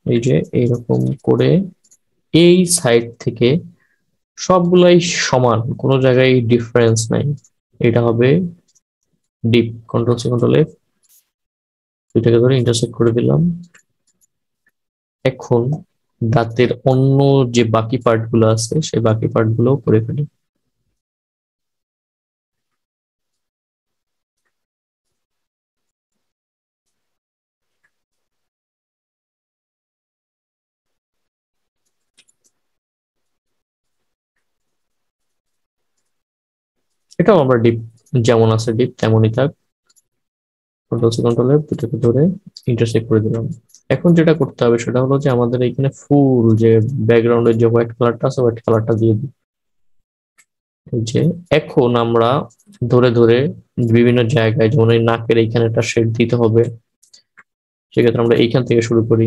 এই যে এইরকম করে এই সাইড থেকে সবগুলাই সমান, কোনো জায়গায় ডিফারেন্স নাই। এটা হবে deep. Control C control F দুইটাকে ধরে ইন্টারসেক্ট করে দিলাম। এখন দাঁতের অন্য যে বাকি পার্ট গুলো আছে সেই বাকি পার্ট গুলো করে ফেলি। এটাও আমরা ডিপ যেমন আছে ডিপ তেমনই থাক। কন্ট্রোল F দুটোকে ধরে ইন্টারসেক্ট করে দিলাম। এখন যেটা করতে হবে সেটা হলো যে আমাদের এখানে ফুল যে ব্যাকগ্রাউন্ডের যে হোয়াইট কালারটা আছে হোয়াইট কালারটা দিয়ে দিই। এই যে এখন আমরা ধরে ধরে বিভিন্ন জায়গায়, যেমন এই নাকের এইখানে একটা শেড দিতে হবে, সেক্ষেত্রে আমরা এইখান থেকে শুরু করি।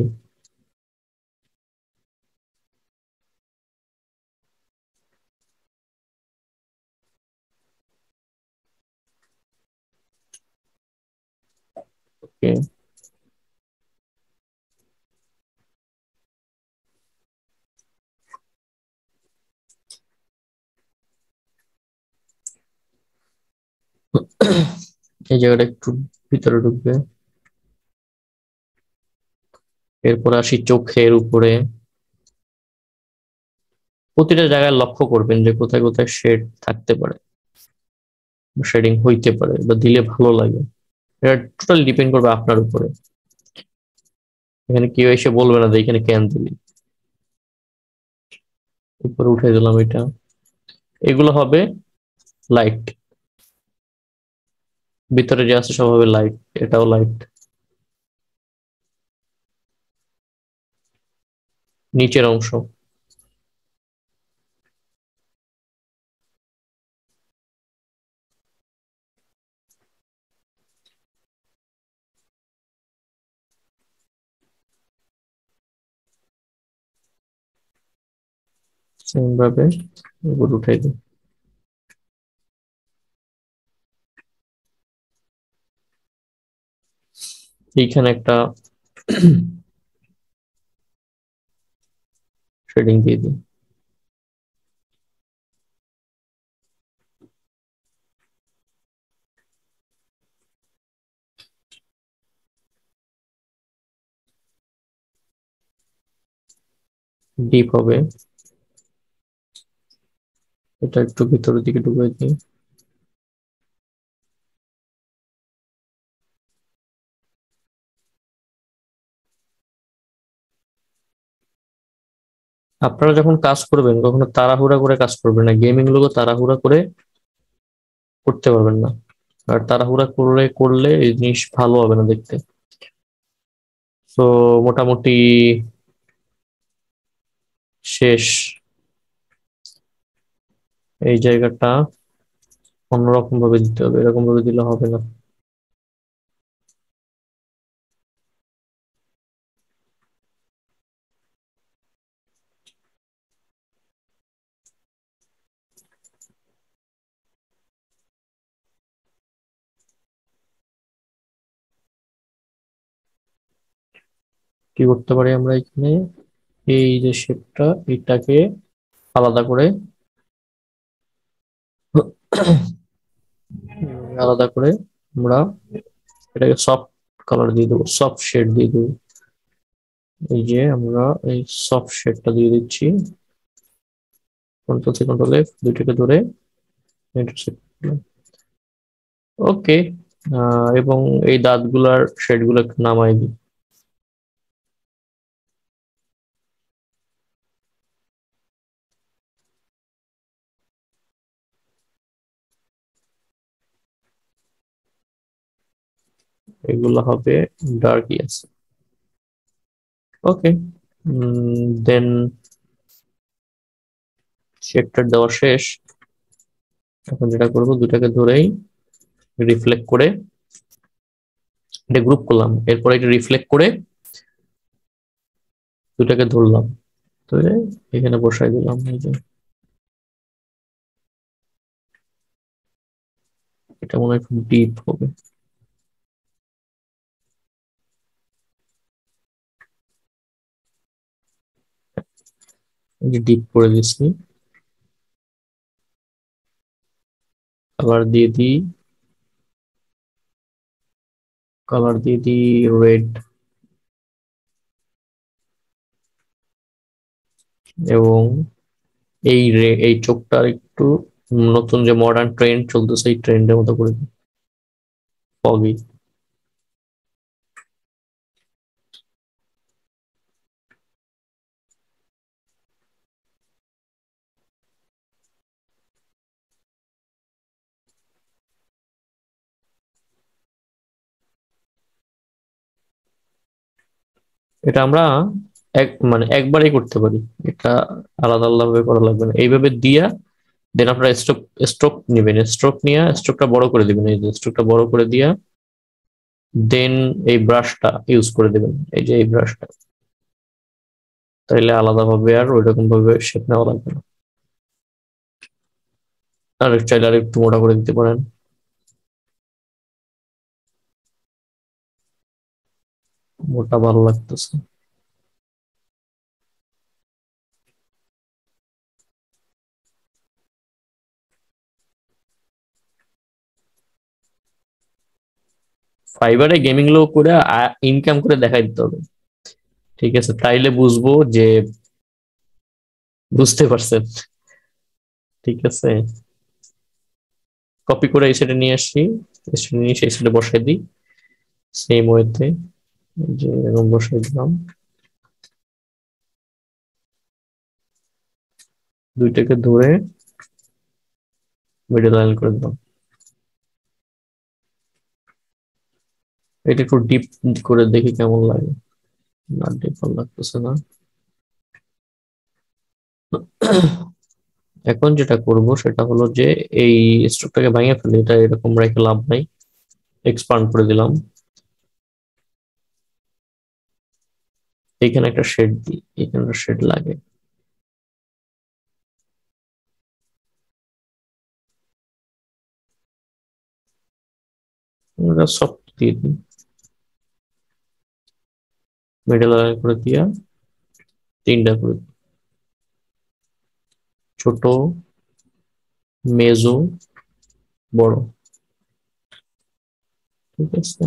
ওকে, এই জায়গাটা একটু ভিতরে ঢুকবে। এরপর আসি চোখের উপরে। প্রতিটা জায়গায় লক্ষ্য করবেন যে কোথায় কোথায় শেড থাকতে পারে, শেডিং হইতে পারে বা দিলে ভালো লাগে। এটা টোটাল ডিপেন্ড করবে আপনার উপরে। এখানে কেউ এসে বলবে না যে এখানে কেন দিলি। উপরে উঠে দিলাম এটা। এগুলো হবে লাইট, ভিতরে যে আছে সব হবে লাইট, এটাও লাইট। নিচের অংশ সেম ভাবে উপরে উঠাই দিই। এইখানে একটা শেডিং দিয়ে দিই। ডিপ হবে, এটা একটু ভিতরের দিকে ঢুকে দিই। আপনারা যখন কাজ করবেন কখনো তাড়াহুড়া করে কাজ করবেন না, গেমিং লোকও তাড়াহুড়া করে করতে পারবেন না। আর তাড়াহুড়া করলে করলে এই জিনিস ভালো হবে না দেখতে। তো মোটামুটি শেষ। এই জায়গাটা অন্যরকম ভাবে দিতে হবে, এরকম ভাবে দিলে হবে না। কি করতে পারি আমরা এখানে, এই যে শেপটা এটাকে আলাদা করে আলাদা করে আমরা এটাকে সফট কালার দিয়ে দেবো, সফট শেড দিয়ে দেবো। এই যে আমরা এই সফট শেডটা দিয়ে দিচ্ছি। কন্ট্রোল F দুইটাকে ধরে ইন্টারসেক্ট। ওকে, এবং এই দাঁতগুলার শেড গুলো একটু নামাই দিই। এগুলো হবে ডার্ক ইয়াস। ওকে, দেন শেডটা দেওয়া শেষ। এখন যেটা করবো দুটাকে ধরেই রিফ্লেক্ট করে এটা গ্রুপ করলাম, এরপর এটা রিফ্লেক্ট করে দুটাকে ধরলাম, ধরে এখানে বসাই দিলাম। এই যে এটা মনে হয় খুব ডিপ হবে। এই যে ডিপ করে দিচ্ছি, কালার দিয়ে দিই, কালার দিয়ে দিই রেড, এবং এই চোখটার একটু নতুন যে মডার্ন ট্রেন্ড চলতেছে এই ট্রেন্ডের মতো করে দিই, ফগি। এটা আমরা মানে একবারই করতে পারি, এটা আলাদা আলাদা ভাবে করা লাগবে না। এইভাবে দিয়া দেন আপনারা স্ট্রোক স্ট্রোক নেবেন, স্ট্রোক নিয়ে স্ট্রোকটা বড় করে দিবেন, এই যে স্ট্রোকটা বড় করে দিয়া দেন এই ব্রাশটা ইউজ করে দেবেন, এই যে এই ব্রাশটা, তাইলে আলাদা ভাবে আর ওইরকম ভাবে শেপ নেওয়া লাগবে না। আর চাইলে আর একটু মোটা করে দিতে পারেন। মোটা ভালো লাগতেছে। ফাইবারে গেমিং লো করে ইনকাম করে দেখাই দিতে হবে, ঠিক আছে? তাইলে বুঝবো যে বুঝতে পারছেন, ঠিক আছে? কপি করে এই সাইডে নিয়ে আসছি, এই সাইডে নিয়ে সেই সাইডে বসাই দিই সেম ওয়েতে, যে এরকম বসাই দিলাম, দুইটাকে ধরে মিডল লাইন করে দিলাম। এটা একটু ডিপ করে দেখি কেমন লাগে। না, ডিপ ভালো লাগতেছে না। এখন যেটা করব সেটা হলো যে এই স্ট্রোকটাকে ভাঙিয়ে ফেলি, এটা এরকম রেখে লাভ নাই, এক্সপান্ড করে দিলাম। এখানে একটা শেড দিই, এখানে একটা শেড লাগে, সফট দিয়ে দিই, মিডল লাইন করে দিয়া তিনটা করে দিই। ছোট, মেজো, বড়, ঠিক আছে?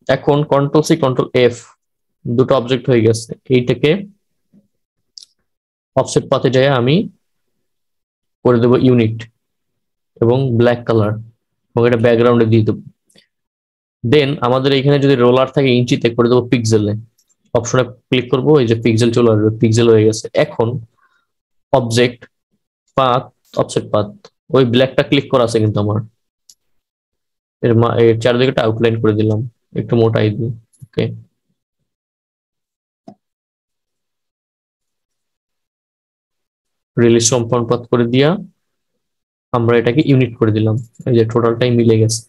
এখন কন্ট্রোল সি কন্ট্রোল এফ, দুটো অবজেক্ট হয়ে গেছে। এইটাকে অফসেট পাতে যায় আমি করে দেবো ইউনিট এবং ব্ল্যাক কালার, এবং এটা ব্যাকগ্রাউন্ডে দিয়ে দেবো। দেন আমাদের এখানে যদি রোলার থাকে ইঞ্চিতে করে দেবো পিক্সেলে, অপশনে ক্লিক করবো, এই যে পিক্সেল চলে আসবে, পিক্সেল হয়ে গেছে। এখন অবজেক্ট পাথ, অফসেট পাথ, ওই ব্ল্যাকটা ক্লিক করা আছে কিন্তু আমার, এর চারিদিকে আউটলাইন করে দিলাম, একটু মোটাই দিই। ওকে, রিলিজ কম্পাউন্ড পাথ করে দিয়া আমরা এটাকে ইউনিট করে দিলাম, এই যে টোটালটাই মিলে গেছে।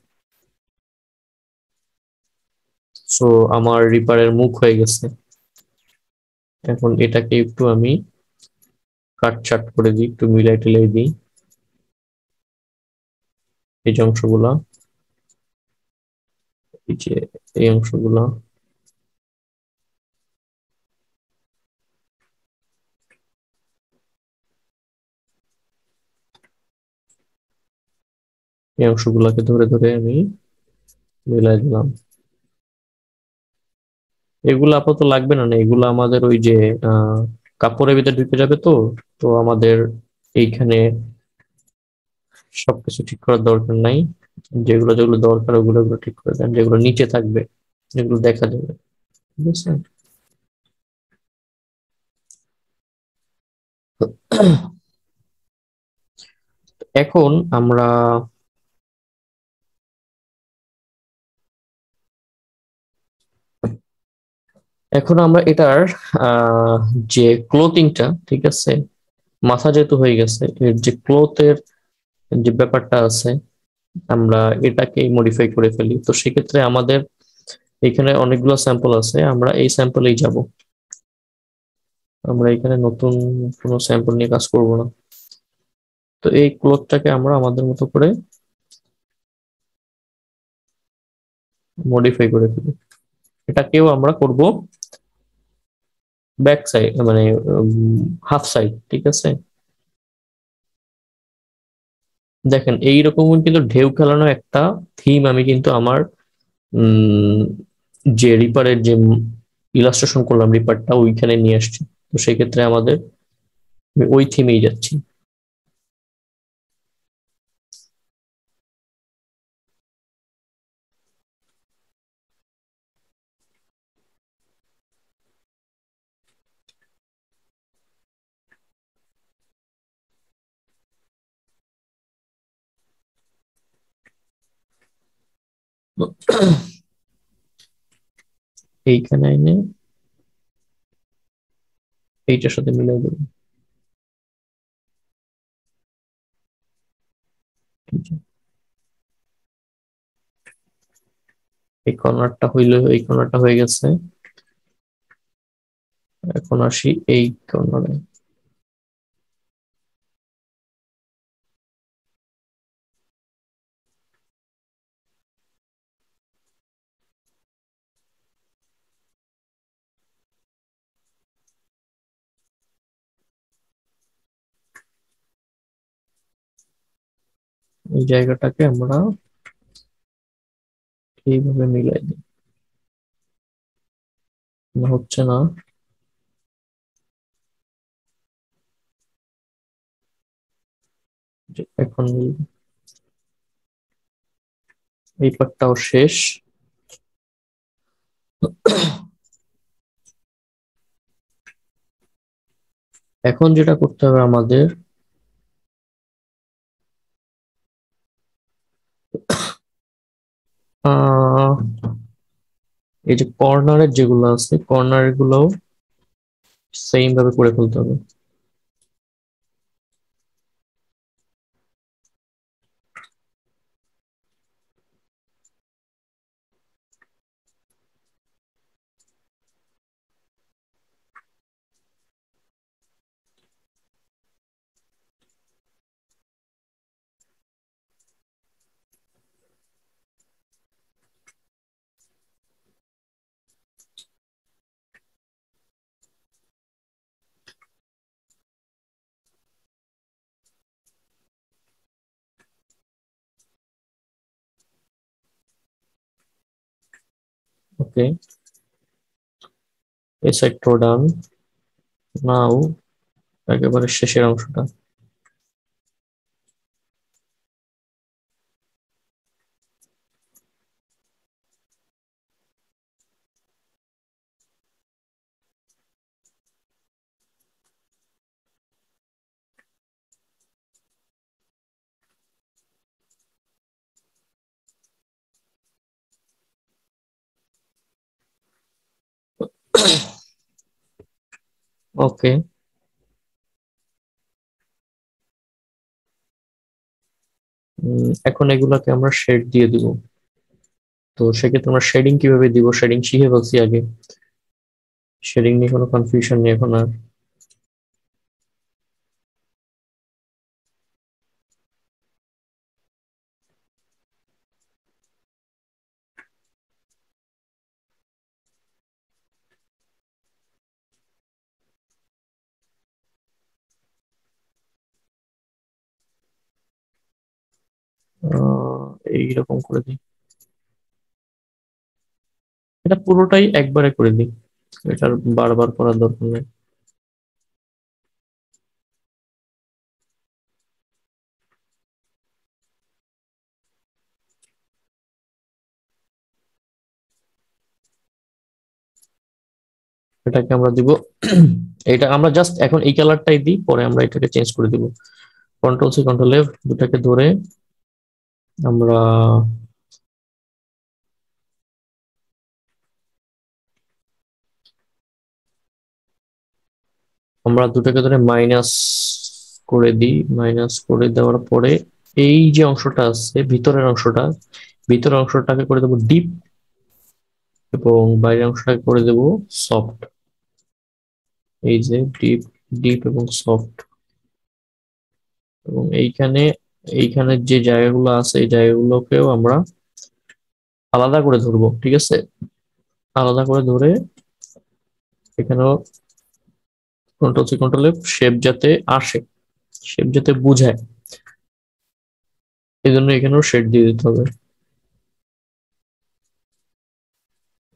সো আমার রিপারের মুখ হয়ে গেছে। এখন এটাকে একটু আমি কাটছাট করে দিই, একটু মিলাই টিলাই দিই, এই যে অংশগুলা, এই যে এই অংশগুলা, এই অংশগুলাকে ধরে ধরে আমি মিলাই দিলাম। এগুলো আপাতত লাগবে না, এগুলো আমাদের ওই যে কাপড়ের ভিতরে ঢুকে যাবে, তো তো আমাদের এইখানে সবকিছু ঠিক করার দরকার নাই। যেগুলো যেগুলো দরকার ওগুলো ওগুলো ঠিক করে দেন, যেগুলো নিচে থাকবে যেগুলো দেখা যাবে, ঠিক আছে? এখন আমরা এটার আহ, যে ক্লোথিংটা, ঠিক আছে, মাথা যেহেতু হয়ে গেছে, এর যে ক্লোথের যে ব্যাপারটা আছে আমরা এটাকে মডিফাই করে ফেলি। তো সেক্ষেত্রে আমাদের এখানে অনেকগুলো স্যাম্পল আছে, আমরা এই স্যাম্পলেই যাব। আমরা এখানে নতুন কোনো স্যাম্পল নিয়ে কাজ করব না। তো এই ক্লোথটাকে আমরা আমাদের মতো করে মডিফাই করে ফেলি। এটাকেও আমরা করব ব্যাক সাইড, মানে হাফ সাইড, ঠিক আছে? দেখেন এইরকম কিন্তু ঢেউ খেলানো একটা থিম আমি কিন্তু আমার উম যে রিপারের যে ইলাস্ট্রেশন করলাম রিপারটা ওইখানে নিয়ে আসছি। তো সেক্ষেত্রে আমাদের আমি ওই থিমেই যাচ্ছি। এইখানে এনে এইটার সাথে মিলাই দেবো। এই কর্নারটা হইলে এই কর্নারটা হয়ে গেছে। এখন আসি এই কর্নারে। এই জায়গাটাকে আমরা এইভাবে মিলাই দিই। হচ্ছে না, এখন এই পার্টটাও শেষ। এখন যেটা করতে হবে আমাদের, এই যে কর্নারের যেগুলো আছে কর্নার গুলো সেম ভাবে করে ফেলতে হবে। ওকে, এই সাইডটাও ডান। নাও একেবারে শেষের অংশটা। ওকে, এখন এগুলাকে আমরা শেড দিয়ে দিব। তো সেক্ষেত্রে আমরা শেডিং কিভাবে দিব, শেডিং শিখে বলছি আগে। শেডিং নিয়ে কোনো কনফিউশন নেই এখন আর। এইরকম করে দিই, এটা পুরোটাই একবারে করে দিই, এটার বারবার করার দরকার নেই। এটাকে আমরা দিব এটা আমরা জাস্ট এখন এই কালারটাই দিই, পরে আমরা এটাকে চেঞ্জ করে দিব। কন্ট্রোল সি কন্ট্রোল এফ দুটাকে ধরে আমরা আমরা দুটাকে ধরে মাইনাস করে দিই। মাইনাস করে দেওয়ার পরে এই যে অংশটা আছে ভিতরের অংশটাকে করে দেবো ডিপ, এবং বাইরের অংশটাকে করে দেবো সফট। এই যে ডিপ, ডিপ এবং সফট। এবং এইখানে এইখানে যে জায়গাগুলো আছে এই জায়গাগুলোকেও আমরা আলাদা করে ধরবো, ঠিক আছে? আলাদা করে ধরে এখানেও control C control F shape যাতে আসে, শেপ যাতে বুঝায়, এই জন্য এখানেও শেড দিয়ে দিতে হবে।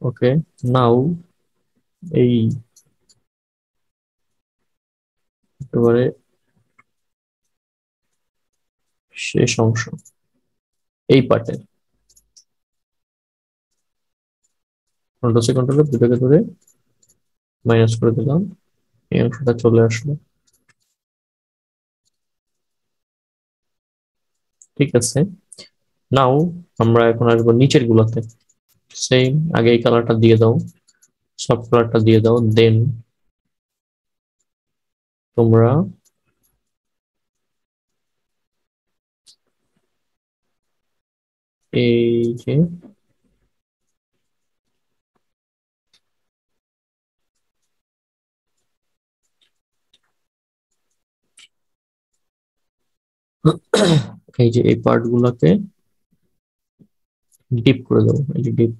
ওকে, নাও এই একেবারে শেষ অংশ এই পার্টে কন্ট্রোল সি কন্ট্রোল এফ দুটাকে ধরে মাইনাস করে দিলাম, এই অংশটা চলে আসলো। ঠিক আছে, নাও আমরা এখন আসবো নিচের গুলাতে। সেম, আগে এই কালারটা দিয়ে দাও, সফট কালারটা দিয়ে দাও, দেন তোমরা এই যে এই যে এই পার্ট গুলাকে ডিপ করে দেবো, এই যে ডিপ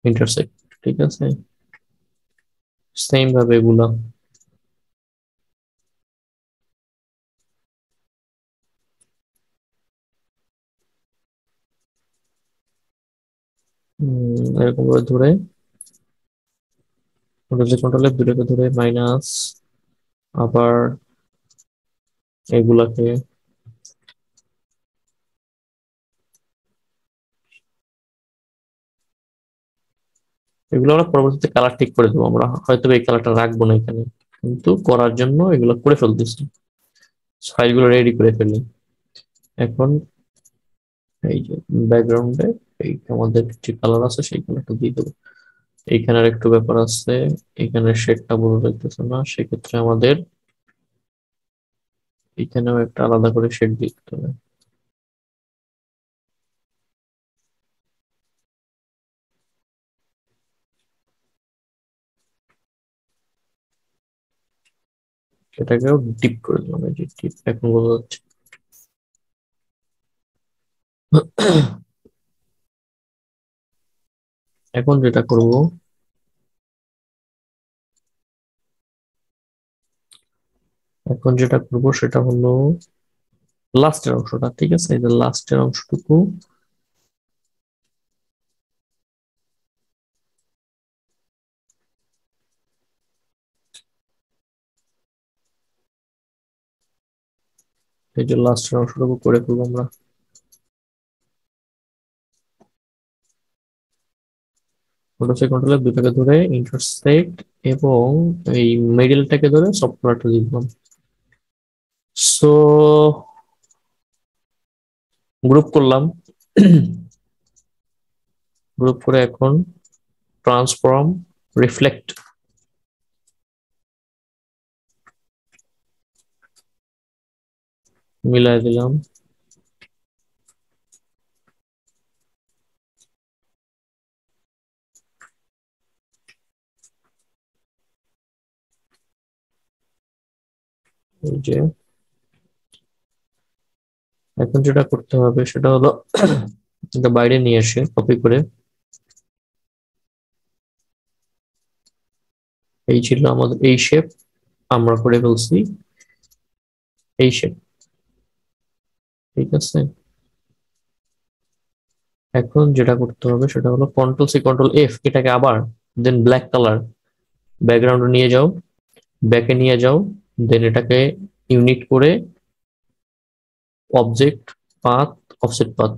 ইন্টারসেক্ট। ঠিক আছে, সেম ভাবে এগুলা এরকম ভাবে ধরে কন্ট্রোল দুটাকে ধরে মাইনাস, আবার এগুলাকে এগুলো আমরা পরবর্তীতে কালার ঠিক করে দেবো। আমরা হয়তো এই কালারটা রাখবো না এখানে, কিন্তু করার জন্য এগুলো করে ফেলতেছি, ফাইলগুলো রেডি করে ফেলি। এখন এই যে ব্যাকগ্রাউন্ডে এই আমাদের যে কালার আছে সেই কালারটা দিয়ে দেবো। এইখানে আর একটু ব্যাপার আছে, এখানে শেডটা বোঝা যাইতেছে না, সেক্ষেত্রে আমাদের এখানেও একটা আলাদা করে শেড দিতে হবে। সেটাকেও ডিপ করে দিলাম, এই যে ডিপ, এখন বোঝা যাচ্ছে। এখন যেটা করব, সেটা হলো লাস্টের অংশটা। ঠিক আছে, এই যে লাস্টের অংশটুকু করে ফেলবো আমরা। কন্ট্রোল দুটাকে ধরে ইন্টারসেক্ট এবং এই মিডলটাকে ধরে সফটওয়্যারটা দিলাম। সো গ্রুপ করলাম, গ্রুপ করে এখন ট্রান্সফর্ম রিফ্লেক্ট মিলাই দিলাম। এই যে এখন যেটা করতে হবে সেটা হলো এটা বাইরে নিয়ে এসে কপি করে, এই ছিল আমাদের এই শেপ, আমরা করে ফেলছি এই শেপ। ঠিক আছে, এখন যেটা করতে হবে সেটা হলো কন্ট্রোল সি কন্ট্রোল এফ, এটাকে আবার দেন ব্ল্যাক কালার ব্যাকগ্রাউন্ডে নিয়ে যাও, ব্যাকে নিয়ে যাও, দেন এটাকে ইউনিট করে অবজেক্ট পাথ, অফসেট পাথ।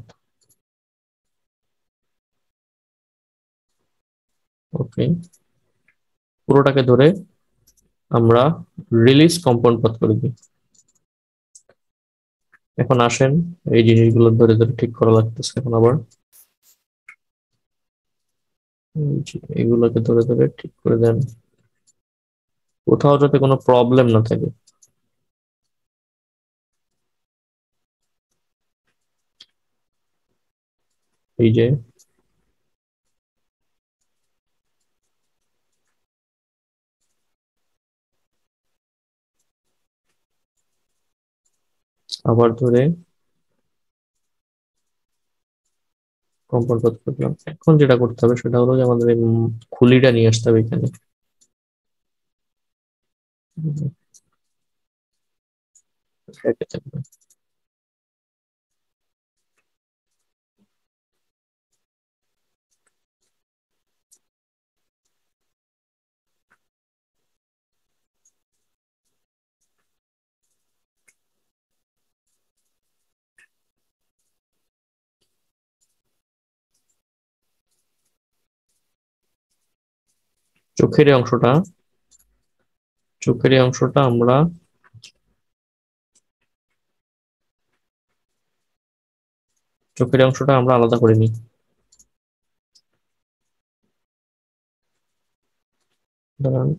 ওকে, পুরোটাকে ধরে আমরা রিলিজ কম্পাউন্ড পাথ করে দিই। এখন আসেন, এই জিনিসগুলো ধরে ধরে ঠিক করা লাগতেছে। এখন আবার এগুলোকে ধরে ধরে ঠিক করে দেন, কোথাও যাতে কোনো প্রবলেম না থাকে। এই যে আবার ধরে কম্পাউন্ড পাথ করলাম। এখন যেটা করতে হবে সেটা হলো যে আমাদের এই খুলিটা নিয়ে আসতে হবে এখানে। চোখের এই অংশটা আমরা চোখের অংশটা আমরা আলাদা করে নিই। ধরুন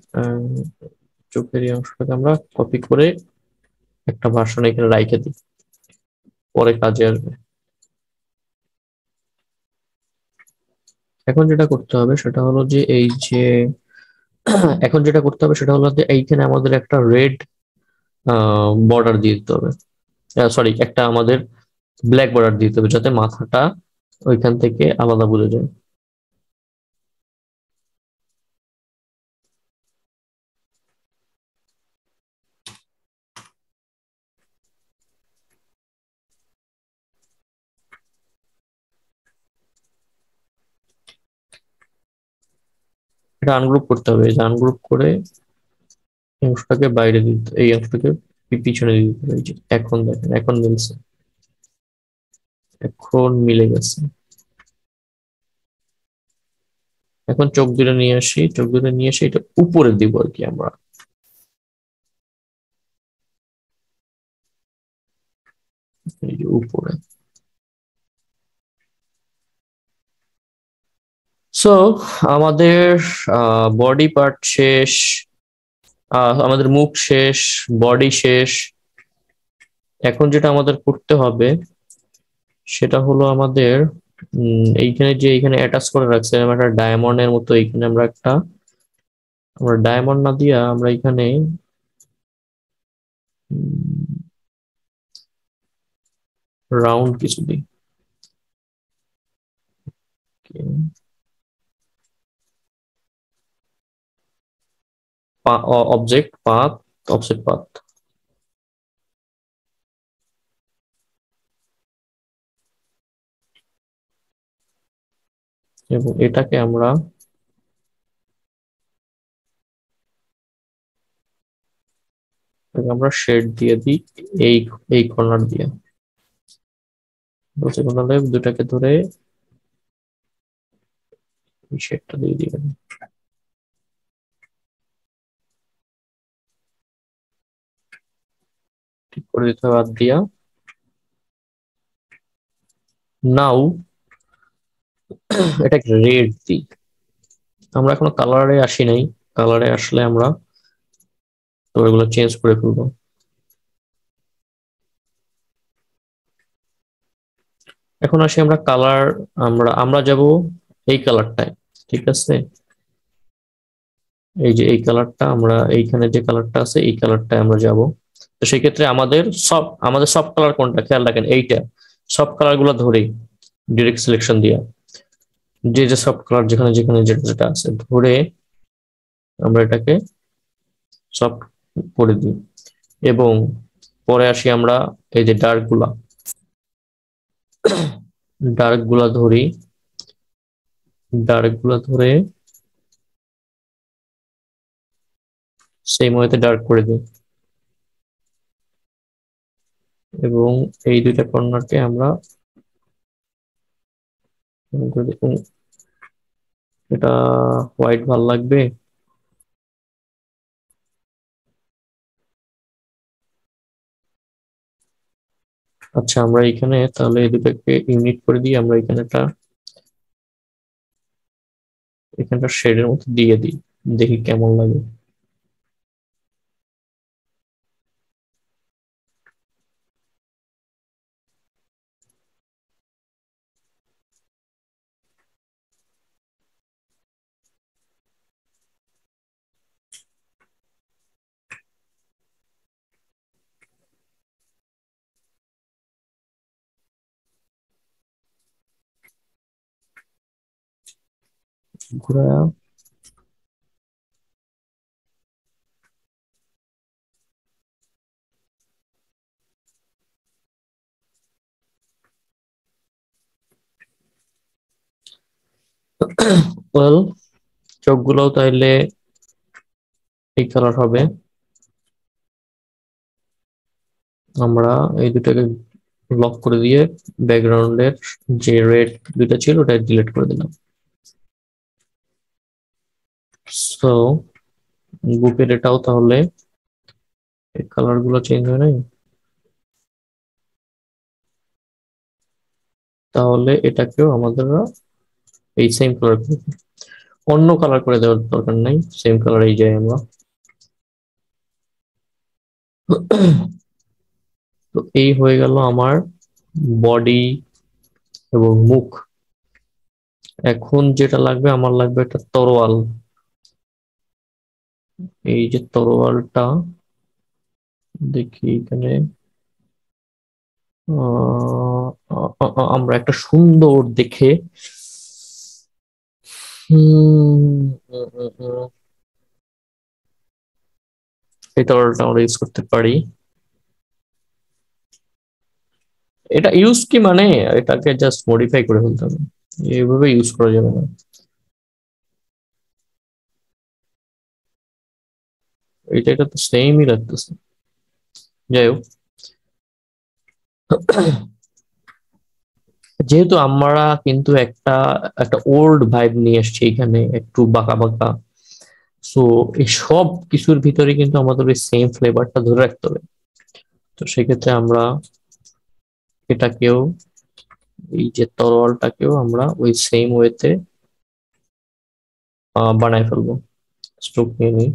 চোখের এই অংশটাকে আমরা কপি করে একটা ভার্সন এখানে রাইখে দিই, পরে কাজে আসবে। এখন যেটা করতে হবে সেটা হলো যে এখন যেটা করতে হবে সেটা হলো যে এইখানে আমাদের একটা রেড বর্ডার দিয়ে দিতে হবে, সরি একটা আমাদের ব্ল্যাক বর্ডার দিতে হবে যাতে মাথাটা ওইখান থেকে আলাদা বোঝা যায়। এটা আনগ্রুপ করতে হবে, এই যে আনগ্রুপ করে এই অংশটাকে বাইরে দিতে, এই অংশটাকে পিছনে দিতে হবে। এই যে এখন দেখেন, এখন মিলছে, এখন মিলে গেছে। এখন চোখ দুটো নিয়ে আসি, চোখ দুটো নিয়ে এসে এটা উপরে দিব আর কি আমরা, এই যে উপরে। সো আমাদের বডি পার্ট শেষ, আমাদের মুখ শেষ, বডি শেষ। এখন যেটা আমাদের করতে হবে সেটা হলো আমাদের এইখানে যে এইখানে অ্যাটাচ করে রাখছে একটা ডায়মন্ডের মতো, এইখানে আমরা ডায়মন্ড না দিয়া আমরা এখানে রাউন্ড কিছু দিই। অবজেক্ট পাথ, অফসেট পাথ, এবং এটাকে আমরা শেড দিয়ে দিই এই এই কর্নার দিয়ে, দুটাকে ধরে এই শেডটা দিয়ে দিবেন, ঠিক করে দিতে হবে বাদ দিয়া। নাও এটাকে রেড দিই, আমরা এখনো কালারে আসি নাই, কালারে আসলে আমরা তো এগুলো চেঞ্জ করে ফেলবো। এখন আসি আমরা কালার, আমরা যাব এই কালারটায়, ঠিক আছে? এই যে এই কালারটা, আমরা এইখানে যে কালারটা আছে এই কালারটায় আমরা যাব। তো সেই ক্ষেত্রে আমাদের সব কালার কোনটা খেয়াল রাখেন, এইটা সব কালার গুলো ধরেই ডিরেক্ট সিলেকশন দিয়া যে সব কালার যেখানে যেখানে যেটা যেটা আছে ধরে আমরা এটাকে সব করে দিই। এবং পরে আসি আমরা এই যে ডার্ক গুলা ধরি, ডার্ক গুলা ধরে সেই মতো ডার্ক করে দিই, এবং এই দুইটা কর্নারকে আমরা এটা হোয়াইট ভাল লাগবে। আচ্ছা আমরা এখানে তাহলে এই দুটাকে ইউনিট করে দিই, আমরা এখানটা শেডের মতো দিয়ে দিই, দেখি কেমন লাগে। ঘোরা ওয়েল, চোখগুলোও তাইলে এই কালার হবে। আমরা এই দুটাকে লক করে দিয়ে ব্যাকগ্রাউন্ডের যে রেড দুটা ছিল ওটা ডিলিট করে দিলাম। সো বুকের এটাও তাহলে এই কালার গুলো চেঞ্জ হয় নাই, তাহলে এটাকেও আমাদের এই সেম কালার করে দিই। অন্য কালার করে দেওয়ার দরকার নাই, সেম কালারেই যাই আমরা। তো এই হয়ে গেল আমার বডি এবং মুখ। এখন যেটা লাগবে, আমার লাগবে একটা তরোয়াল। এই যে তরোয়ালটা, দেখি এখানে আমরা একটা সুন্দর দেখে এই তরোয়ালটা আমরা ইউজ করতে পারি। এটা ইউজ কি মানে এটাকে জাস্ট মডিফাই করে ফেলতে হবে, এইভাবে ইউজ করা যাবে না। এটা তো সেমই লাগতেছে, যাই হোক। যেহেতু আমরা কিন্তু একটা একটা ওল্ড ভাইব নিয়ে আসছি এখানে, একটু বাঁকা বাঁকা, সো এই সব কিছুর ভিতরে কিন্তু আমাদের ওই সেম ফ্লেভারটা ধরে রাখতে হবে। তো সেক্ষেত্রে আমরা এটাকেও, এই যে তরোয়ালটাকেও আমরা ওই সেম ওয়েতে বানায় ফেলবো। স্ট্রোক নিয়ে নিই।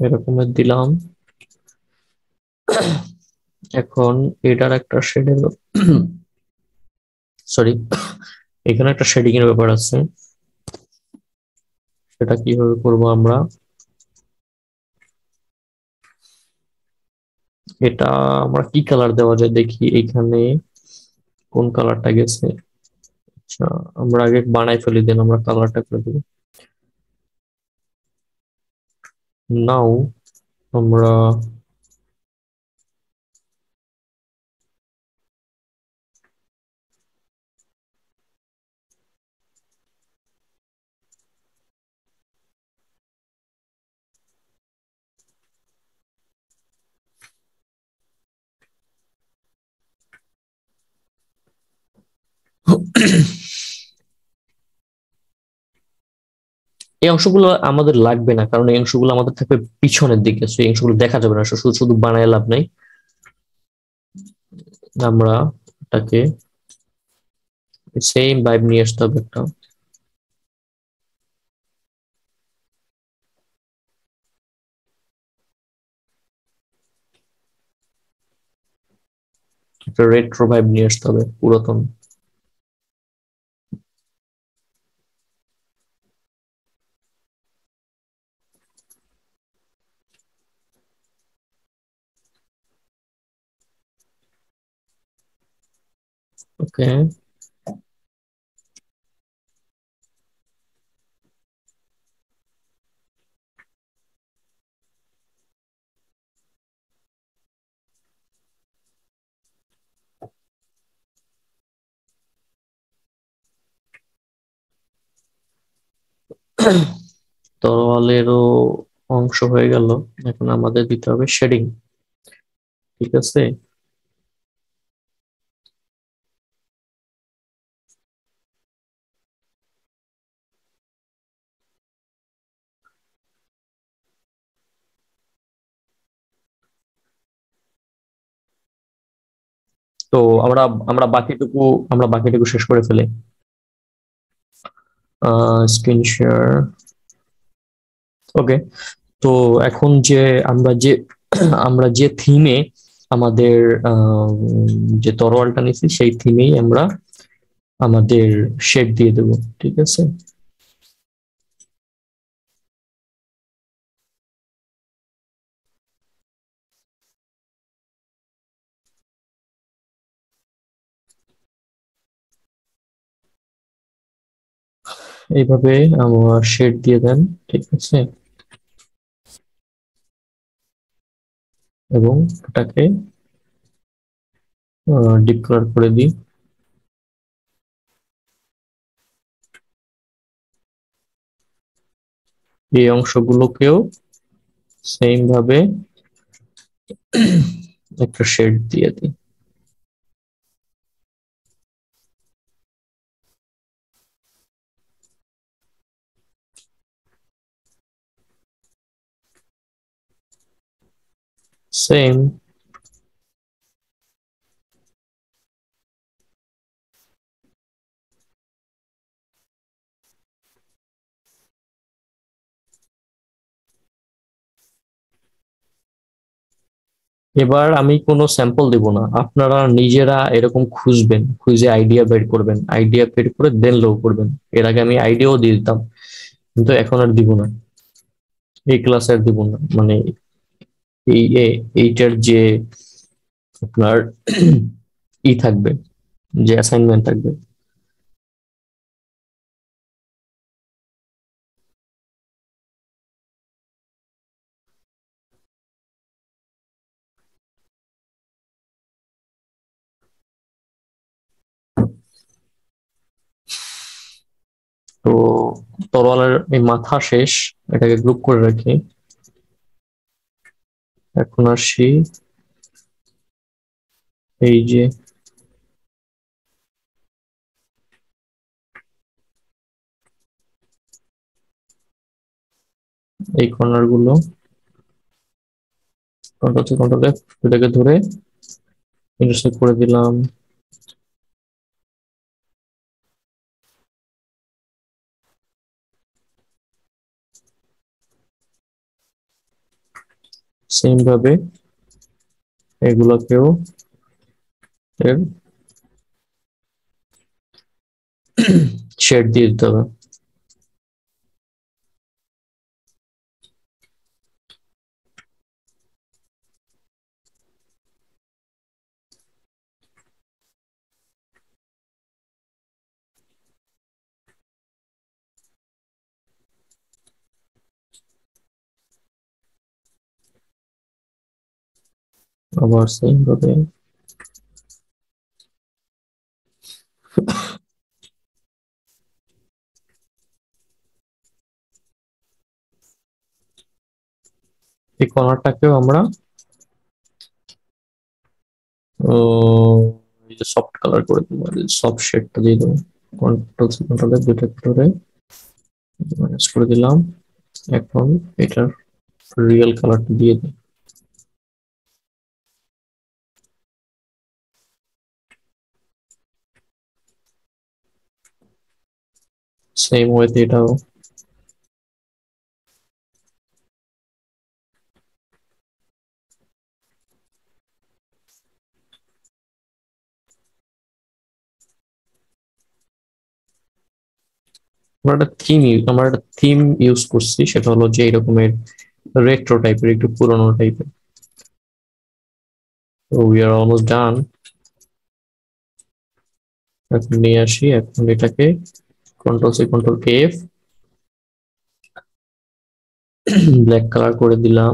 এরকমের দিলাম। এখন এটার একটা শেডের সরি, এখানে একটা শেডিং এর ব্যাপার আছে। সেটা কিভাবে করবো আমরা, এটা আমরা কি কালার দেওয়া যায় দেখি এখানে কোন কালারটা গেছে। আচ্ছা, আমরা আগে বানাই ফেলি, দেন আমরা কালারটা করে দেবো। নাও আমরা এই অংশগুলো আমাদের লাগবে না, কারণ এই অংশগুলো আমাদের থাকবে পিছনের দিকে, এই অংশগুলো দেখা যাবে না, শুধু শুধু বানায় লাভ নাই। আমরা এটাকে সেম ভাইব নিয়ে আসতে হবে একটা। একটা রেট্রো ভাইব নিয়ে আসতে হবে, পুরাতন। ওকে, তরোয়ালেরও অংশ হয়ে গেল। এখন আমাদের দিতে হবে শেডিং, ঠিক আছে। তো আমরা আমরা বাকিটুকু আমরা বাকিটুকু শেষ করে ফেলি। স্ক্রিন শেয়ার, ওকে। তো এখন যে আমরা যে আমরা যে থিমে আমাদের যে তরোয়ালটা নিছি, সেই থিমেই আমরা আমাদের শেড দিয়ে দেব, ঠিক আছে। এইভাবে আমার শেড দিয়ে দেন, ঠিক আছে, এবং এটাকে ডিপ কালার করে দিই। এই অংশগুলোকেও সেম ভাবে একটা শেড দিয়ে দিই। সেম এবার আমি কোনো স্যাম্পল দেব না, আপনারা নিজেরা এরকম খুঁজবেন, খুঁজে আইডিয়া বের করবেন, আইডিয়া বের করে দেন লো করবেন। এর আগে আমি আইডিয়াও দিয়ে দিতাম, কিন্তু এখন আর দিব না, এই ক্লাসে আর দিব না। মানে এইটার যে আপনার থাকবে, যে অ্যাসাইনমেন্ট থাকবে, তো তরোয়ালের এই মাথা শেষ, এটাকে গ্রুপ করে রাখি। এখন আসি এই যে এই কর্নার গুলো, কন্ট্রোল এফ, এটাকে ধরে ইন্টারসেক্ট করে দিলাম। সেম ভাবে এগুলোকেও এর শেড দিয়ে দিতে হবে। আবার সেম ভাবে এই কর্নারটাকেও আমরা এই যে সফট কালার করে দেবো, সফট শেডটা দিয়ে দেবো। কন্ট্রোল দুইটা ধরে ম্যানেজ করে দিলাম। এখন এটার রিয়েল কালারটা দিয়ে দিই। সেম ওয়েতে এটাও আমরা একটা থিম ইউজ করছি, সেটা হলো যে এরকমের রেট্রো টাইপের, একটু পুরোনো টাইপের। তো উই আর অলমোস্ট ডান। এখন নিয়ে আসি, এখন এটাকে কন্ট্রোল এফ ব্ল্যাক কালার করে দিলাম।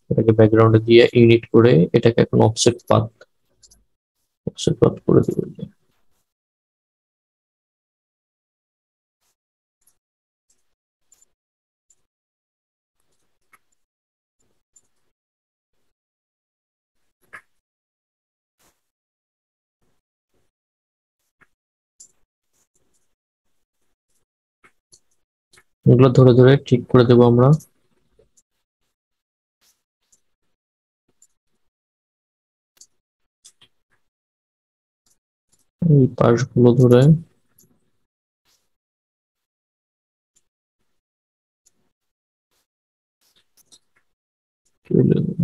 এটাকে ব্যাকগ্রাউন্ডে দিয়ে ইউনিট করে এটাকে এখন অফসেট পাথ করে দিব। এগুলো ধরে ধরে ঠিক করে দেবো আমরা। এই পাশগুলো ধরে তুলে দেবো।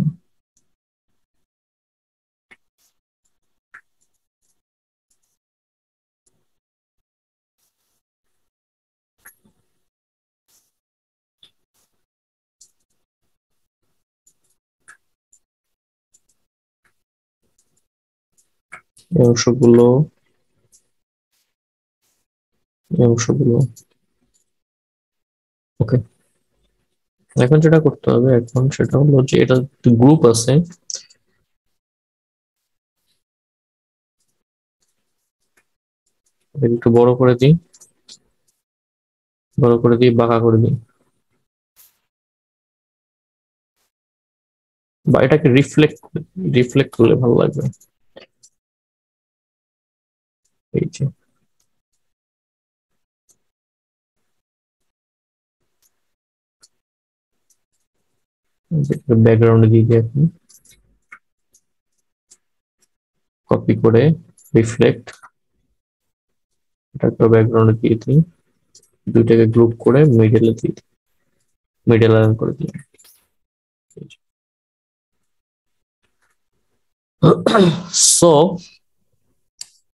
এই অংশগুলো ওকে। এখন যেটা করতে হবে, এখন সেটা হলো যে এটা গ্রুপ আছে, একটু বড় করে দিই। বড় করে দিই, বাঁকা করে দিই, বা এটাকে রিফ্লেক্ট করলে ভালো লাগবে। এই যে ব্যাকগ্রাউন্ডে দিয়ে দিই আপনি, কপি করে রিফ্লেক্ট, এটাকে ব্যাকগ্রাউন্ডে দিয়ে দিই, দুইটাকে গ্রুপ করে মিডলে দিয়ে দিই, মিডল লাইন করে দিই। সো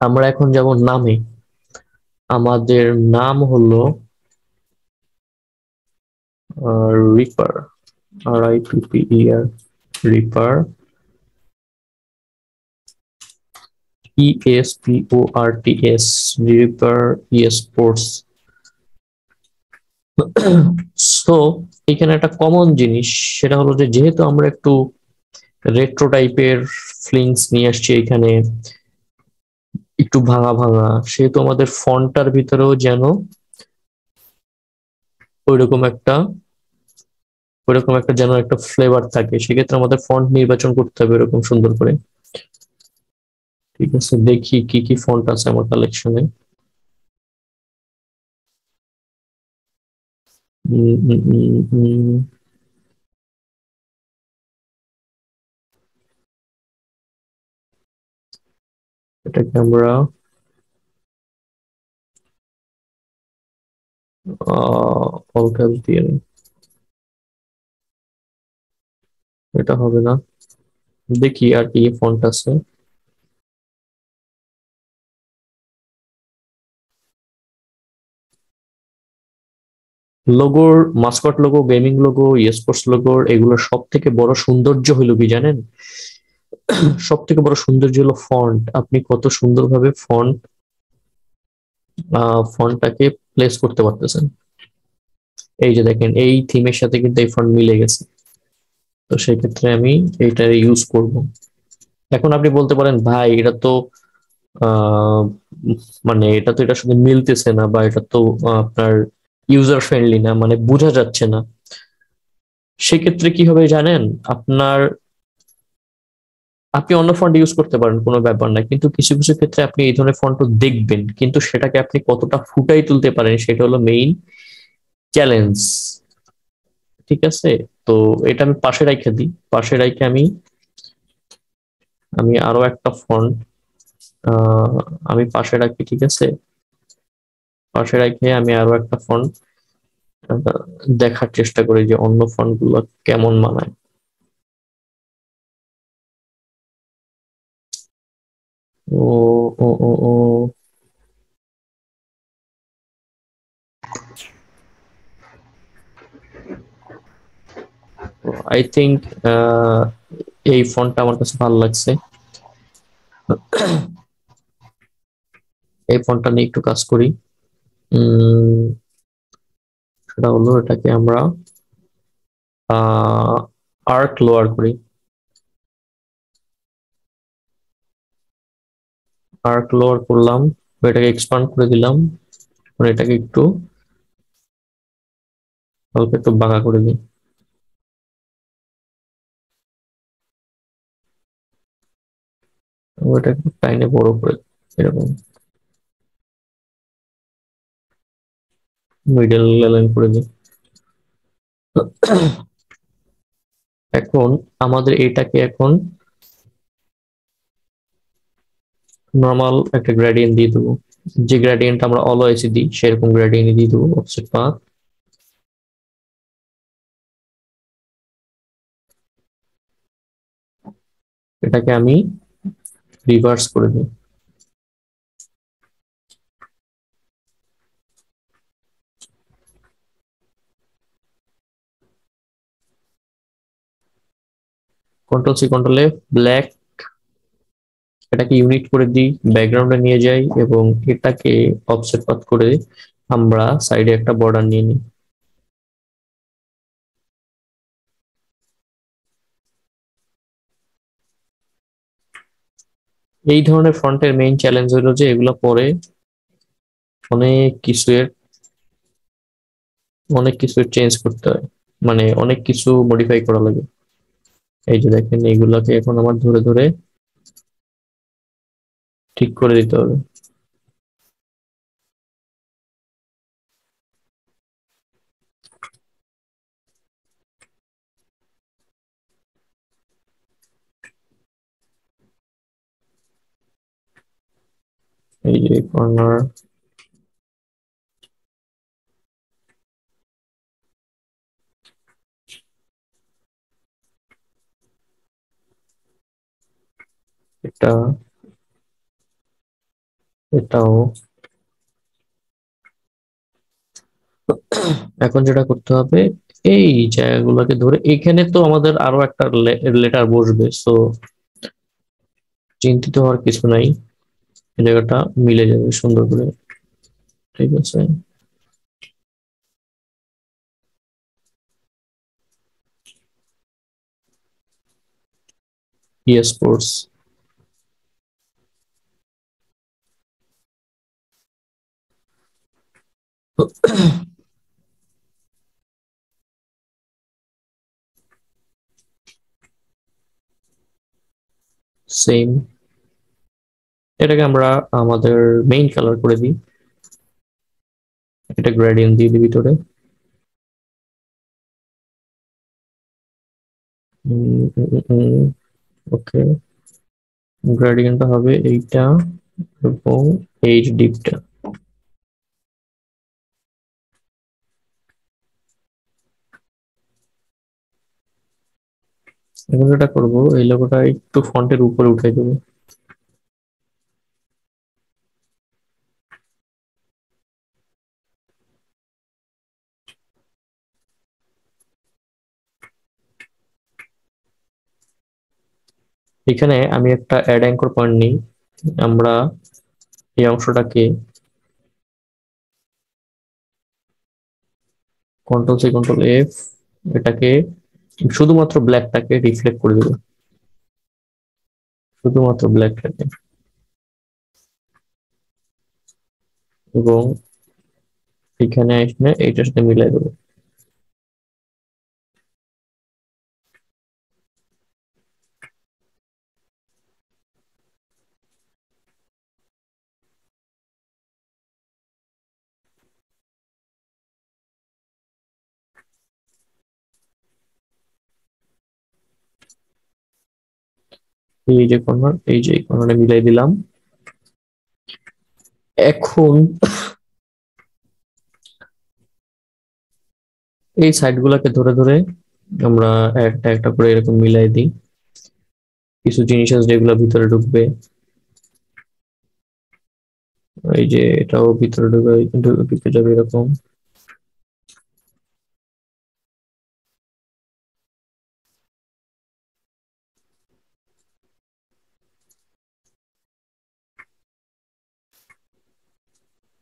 আমরা এখন যেমন নামে, আমাদের নাম হলো reaper, RIPPER, reaper, ESPORTS, reaper sports. So এখানে একটা কমন জিনিস, সেটা হলো যে যেহেতু আমরা একটু রেট্রো টাইপের ফিলিংস নিয়ে আসছি এখানে, একটু ভাঙা ভাঙা, সেহেতু আমাদের ফন্টটার ভিতরেও যেন ওইরকম একটা যেন একটা ফ্লেভার থাকে। সেক্ষেত্রে আমাদের ফন্ট নির্বাচন করতে হবে এরকম সুন্দর করে। ঠিক আছে, দেখি কি কি ফন্ট আছে আমার কালেকশনে। এটাকে আমরা অল ক্যাপস দিয়ে নিই, এটা হবে না। দেখি আর কি ফন্ট আছে। লোগোর, mascot logo, gaming logo, sports লোগোর এগুলোর সব থেকে বড় সৌন্দর্য হলো কি জানেন? সব থেকে বড় সৌন্দর্য হলো ফন্ট। আপনি কত সুন্দরভাবে ফন্টটাকে প্লেস করতে পারতেছেন। এই যে দেখেন, এই থিমের সাথে কিন্তু এই ফন্ট মিলে গেছে, তো সেক্ষেত্রে আমি এইটা ইউজ করব। এখন আপনি বলতে পারেন ভাই এটা তো আহ, মানে এটা তো এটার সাথে মিলতেছে না, বা এটা তো আপনার ইউজার ফ্রেন্ডলি না, মানে বোঝা যাচ্ছে না। সেক্ষেত্রে কি হবে জানেন? আপনি অন্য ফন্ট ইউজ করতে পারেন, কোনো ব্যাপার না, কিন্তু কিছু কিছু ক্ষেত্রে আপনি এই ধরনের ফন্ট দেখবেন, কিন্তু সেটাকে আপনি কতটা ফুটাই তুলতে পারেন সেটা হলো মেইন চ্যালেঞ্জ। ঠিক আছে, তো এটা আমি পাশে রাখে দিই, পাশে রাখে আমি আমি আরো একটা ফন্ট আমি পাশে রাখি। ঠিক আছে, পাশে রাখে আমি আরো একটা ফন্ট দেখার চেষ্টা করি যে অন্য ফন্ট গুলো কেমন মানায়। ও ও ও ও আই থিঙ্ক এই ফন্টটা আমার কাছে ভালো লাগছে। এই ফন্টটা নিয়ে একটু কাজ করি। সেটা হলো এটাকে আমরা আর্ক লোয়ার করি, আর্ক লোয়ার করলাম, এটাকে এক্সপান্ড করে দিলাম, এটাকে একটু হালকা একটু বাঁকা করে দিই। ওটাকে টাইনে বড় করে এরকম মিডল লাইন করে দিই। এখন আমাদের এটাকে এখন নর্মাল একটা গ্রেডিয়েন্ট দিয়ে দেবো, যে গ্রেডিয়েন্ট আমরা অলওয়েজ দিই সেরকম গ্রেডিয়েন্ট দিয়ে দেবো, অফসেট পাথ। এটাকে আমি রিভার্স করে দিই। Control C control F, black, এটাকে ইউনিট করে দিই, ব্যাকগ্রাউন্ডে নিয়ে যাই এবং এটাকে অফসেট পাথ করে আমরা সাইডে একটা বর্ডার নিয়ে নিই। এই ধরনের ফন্টের মেইন চ্যালেঞ্জ হলো যে এগুলো পরে অনেক কিছু অনেক কিছু চেঞ্জ করতে হয়, মানে অনেক কিছু মডিফাই করা লাগে। এই যে দেখেন এইগুলাকে এখন আমার ধরে ধরে ঠিক করে দিতে হবে। এই যে কর্নার, এটা, এটাও। এখন যেটা করতে হবে, এই জায়গাগুলোকে ধরে, এখানে তো আমাদের আরো একটা লেটার বসবে, সো চিন্তিত হওয়ার কিছু নাই, এই জায়গাটা মিলে যাবে সুন্দর করে। ঠিক আছে, স্পোর্টস। সেম, এটাকে আমরা আমাদের মেইন কালার করে দিই, এটা গ্রেডিয়েন্ট দিয়ে দিই ভিতরে। ওকে, গ্রেডিয়েন্টটা হবে এইটা এবং এই ডিপটা। এখন যেটা করবো, এই লোগোটা একটু ফন্টের উপরে উঠাই দেবো। এখানে আমি একটা অ্যাড অ্যাঙ্কর পয়েন্ট নিই, আমরা এই অংশটাকে কন্ট্রোল সি কন্ট্রোল এফ, এটাকে শুধুমাত্র ব্ল্যাকটাকে রিফ্লেক্ট করে দেবো, শুধুমাত্র ব্ল্যাকটাকে, এবং এখানে এসে এইটার সাথে মিলাই দেবো। এই যে কর্নার, এই যে কর্নারে মিলাই দিলাম। এখন এই সাইড গুলাকে ধরে ধরে আমরা একটা একটা করে এরকম মিলাই দিই, কিছু জিনিস আছে যেগুলো ভিতরে ঢুকবে। এই যে এটাও ভিতরে ঢুকে যাবে এরকম।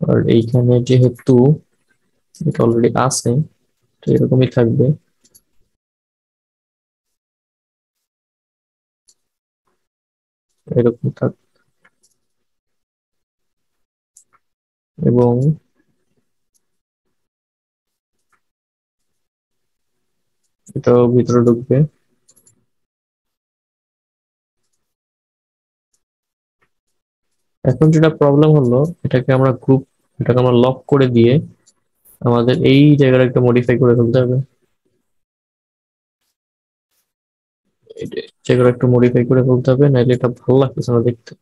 আর এইখানে যেহেতু এটা অলরেডি আছে, তো এরকমই থাকবে। এরকম থাক, এবং এটাও ভিতরে ঢুকবে। এখন যেটা প্রবলেম হলো, এটাকে আমরা লক করে দিয়ে আমাদের এই জায়গাটা একটা মডিফাই করে ফেলতে হবে। জায়গাটা একটু মডিফাই করে ফেলতে হবে, নাহলে এটা ভালো লাগতেছে না দেখতে।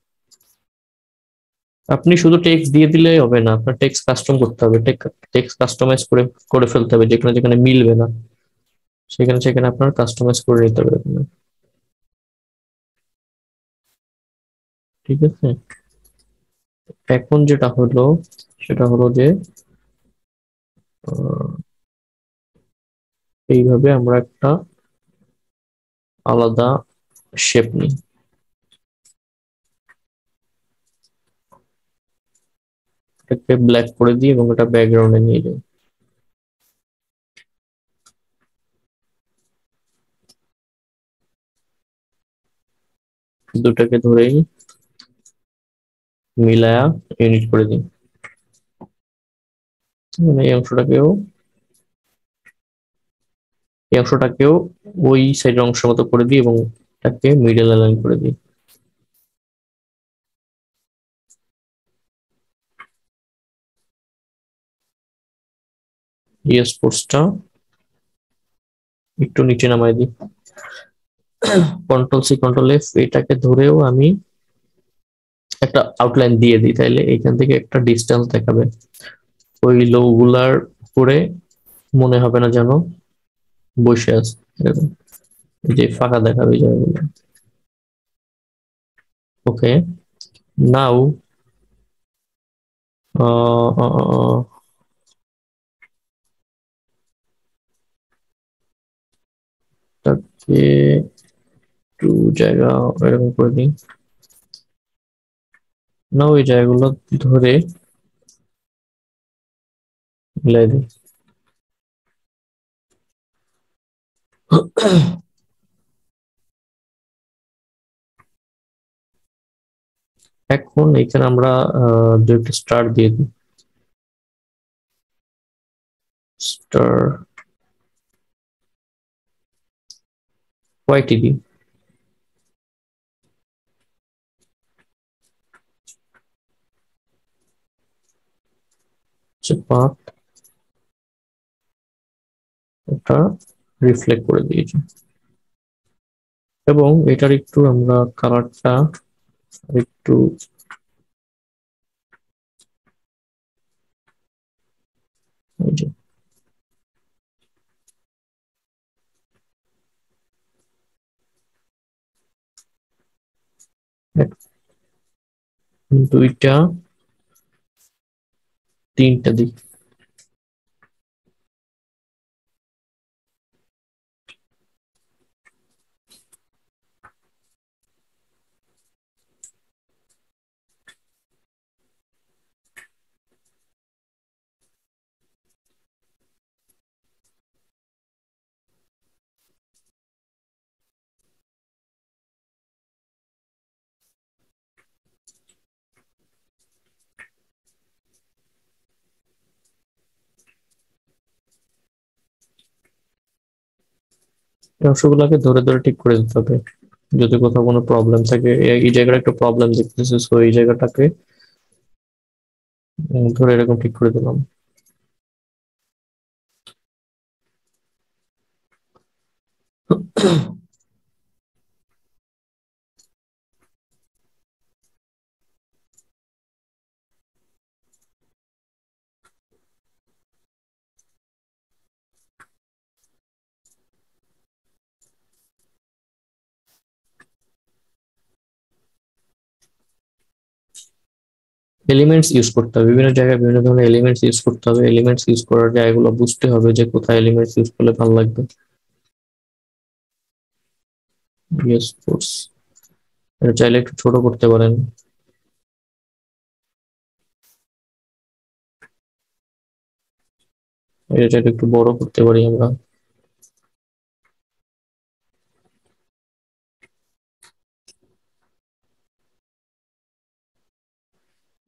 আপনি শুধু টেক্সট দিয়ে দিলেই হবে না, আপনার টেক্সট কাস্টম করতে হবে, টেক্সট কাস্টমাইজ করে করে ফেলতে হবে, যেখানে যেখানে মিলবে না সেখানে সেখানে আপনার কাস্টমাইজ করে নিতে হবে আপনার। ঠিক আছে, এখন যেটা হলো সেটা হলো যে আহ, এইভাবে আমরা একটা আলাদা শেপ নিই, এটাকে ব্ল্যাক করে দিই এবং এটা ব্যাকগ্রাউন্ডে নিয়ে যাই। দুটাকে ধরেই মিলায়া ইউনিট করে দিই, মানে এই অংশটাকেও এই অংশটাকেও ওই সাইডের অংশের মতো করে দিই এবং এটাকে মিডল অ্যালাইন করে দিই। স্পোর্টসটা একটু নিচে নামাই দিই, কন্ট্রোল সি কন্ট্রোল এফ, এটাকে ধরেও আমি একটা আউটলাইন দিয়ে দিই, তাইলে এখান থেকে একটা ডিস্টেন্স দেখাবে, ওই লোগুলার করে মনে হবে না যেন বসে আছে, এরকম যে ফাঁকা দেখাবে জায়গাগুলো। ওকে, নাও তাকে একটু জায়গা এরকম করে দিই, না ওই জায়গাগুলো ধরে মিলাই দিই। এখন এখানে আমরা দু একটা স্টার দিয়ে দিই, স্টার হোয়াইট দিই, পাথ ওটা রিফ্লেক্ট করে দিয়েছি, এবং এটার একটু আমরা কালারটা একটু এই যে দুইটা তিনটা দিই। এই অংশগুলোকে ধরে ধরে ঠিক করে দিতে হবে, যদি কোথাও কোনো প্রবলেম থাকে, এই জায়গাটা একটা প্রবলেম দেখতেছি, তো এই জায়গাটাকে ধরে এরকম ঠিক করে দিলাম। এলিমেন্টস ইউজ করতে হবে, বিভিন্ন জায়গায় বিভিন্ন ধরনের এলিমেন্টস ইউজ করতে হবে, এলিমেন্টস ইউজ করার জায়গাগুলো বুঝতে হবে যে কোথায় এলিমেন্টস ইউজ করলে ভালো লাগবে। ইয়েস কোর্স, এটা চাইলে একটু ছোট করতে পারেন, এটা চাইলে একটু বড় করতে পারি আমরা,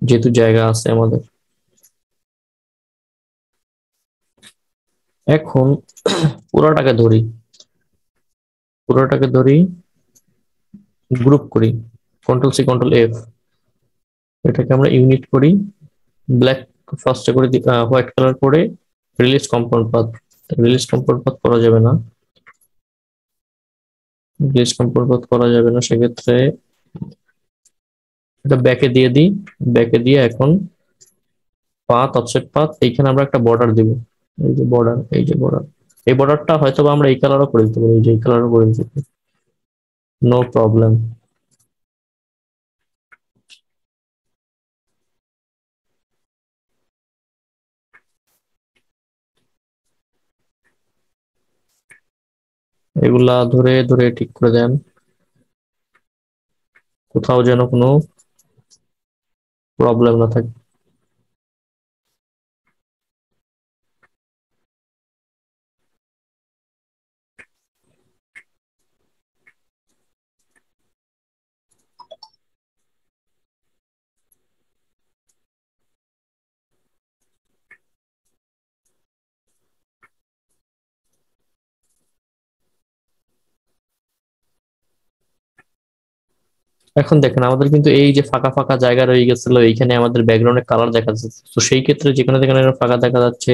যেহেতু জায়গা আছে আমাদের। এখন পুরোটাকে ধরি, পুরোটাকে ধরি, গ্রুপ করি, কন্ট্রোল সি কন্ট্রোল এফ, এটাকে আমরা ইউনিট করি, ব্ল্যাক ফার্স্টে করে হোয়াইট কালার করে release compound path, release compound path করা যাবে না, রিলিজ কম্পাউন্ড পাথ করা যাবে না, সেক্ষেত্রে এটা ব্যাকে দিয়ে দিই, ব্যাকে দিয়ে এখন পাথ অফসেট পাথ, এইখানে আমরা একটা বর্ডার দিব, এই যে বর্ডার, এই যে বর্ডার, এই বর্ডারটা হয়তো আমরা এই কালারও করে দিতে পারি, এই যে এই কালারও করে দিতে পারি, নো প্রবলেম। এগুলা ধরে ধরে ঠিক করে দেন, কোথাও যেন কোনো প্রবলেম না থাকে। এখন দেখেন আমাদের কিন্তু এই যে ফাঁকা ফাঁকা জায়গা রয়ে গেছিল, এইখানে আমাদের ব্যাকগ্রাউন্ডে কালার দেখা যাচ্ছে। তো সেই ক্ষেত্রে যেখানে যেখানে ফাঁকা দেখা যাচ্ছে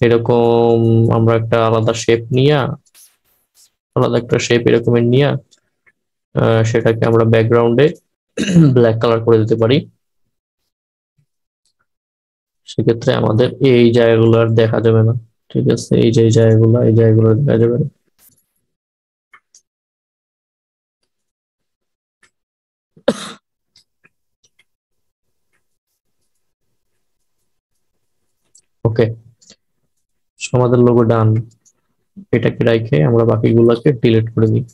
এরকম আমরা একটা আলাদা শেপ নিয়ে, আলাদা একটা শেপ এরকমের নিয়ে সেটাকে আমরা ব্যাকগ্রাউন্ডে ব্ল্যাক কালার করে দিতে পারি। সেক্ষেত্রে আমাদের এই জায়গাগুলো আর দেখা যাবে না। ঠিক আছে, এই যে জায়গাগুলো, এই জায়গাগুলো দেখা যাবে না। ওকে, আমাদের লোগো ডান। এটাকে রেখে আমরা বাকিগুলোকে ডিলিট করে দিই।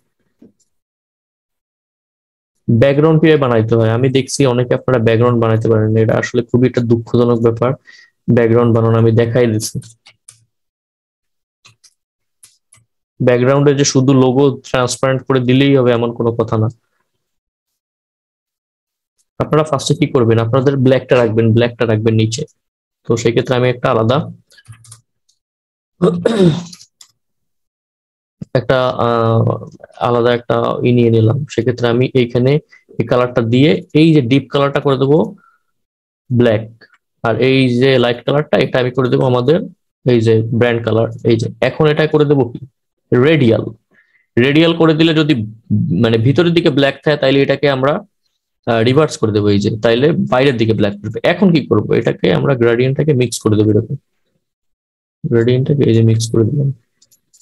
ব্যাকগ্রাউন্ড কিভাবে বানাইতে হয় আমি দেখছি অনেকে আপনারা ব্যাকগ্রাউন্ড বানাইতে পারেন, এটা আসলে খুবই একটা দুঃখজনক ব্যাপার। ব্যাকগ্রাউন্ড বানানো আমি দেখাই দিচ্ছি। ব্যাকগ্রাউন্ডে যে শুধু লোগো ট্রান্সপারেন্ট করে দিলেই হবে এমন কোনো কথা না। আপনারা ফার্স্টে কি করবেন, আপনাদের ব্ল্যাকটা রাখবেন নিচে। তো সেই ক্ষেত্রে আমি একটা আলাদা একটা নিয়ে নিলাম। সেক্ষেত্রে আমি এইখানে এই কালারটা দিয়ে এই যে ডিপ কালারটা করে দেবো ব্ল্যাক, আর এই যে লাইট কালারটা এটা আমি করে দেবো আমাদের এই যে ব্র্যান্ড কালার। এই যে এখন এটা করে দেবো কি রেডিয়াল করে দিলে যদি মানে ভিতরের দিকে ব্ল্যাক থাকে তাইলে এটাকে আমরা রিভার্স করে দেবো, এই যে তাইলে বাইরের দিকে ব্ল্যাক করবে। এখন কি করব, এটাকে আমরা গ্রেডিয়েন্টটাকে মিক্স করে দেবো, এরকম গ্রেডিয়েন্টটাকে এই যে মিক্স করে দিলাম।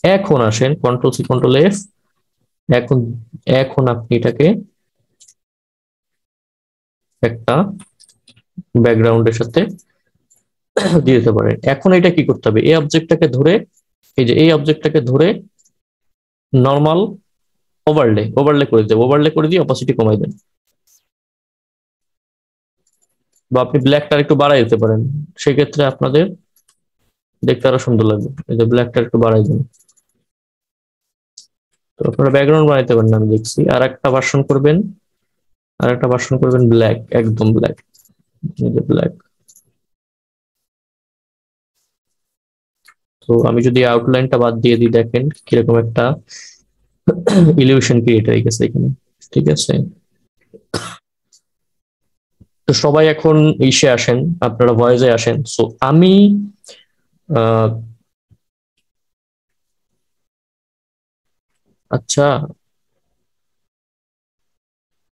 এখন আসেন কন্ট্রোল সি কন্ট্রোল এফ, এখন আপনি এটাকে একটা ব্যাকগ্রাউন্ডের সাথে দিয়ে দিতে পারেন। এখন এটা কি করতে হবে, এই অবজেক্টটাকে ধরে, এই যে এই অবজেক্টটাকে ধরে নর্মাল ওভারলে করে দেবো, ওভারলে করে দিয়ে অপাসিটি কমাই দেন, বা আপনি ব্ল্যাকটা একটু বাড়াই দিতে পারেন। সেক্ষেত্রে আপনাদের দেখতে আরো সুন্দর লাগবে। এই যে ব্ল্যাকটা একটু বাড়াই দেন। তো আপনারা ব্যাকগ্রাউন্ড বানাইতে পারেন আমি দেখছি। আর একটা ভার্সন করবেন ব্ল্যাক, একদম ব্ল্যাক, এই যে ব্ল্যাক। তো আমি যদি আউটলাইনটা বাদ দিয়ে দিই, দেখেন কিরকম একটা ইলিউশন ক্রিয়েট হয়ে গেছে এখানে। ঠিক আছে, তো সবাই এখন ইসে আসেন, আপনারা ভয়েসে আসেন। সো আমি আচ্ছা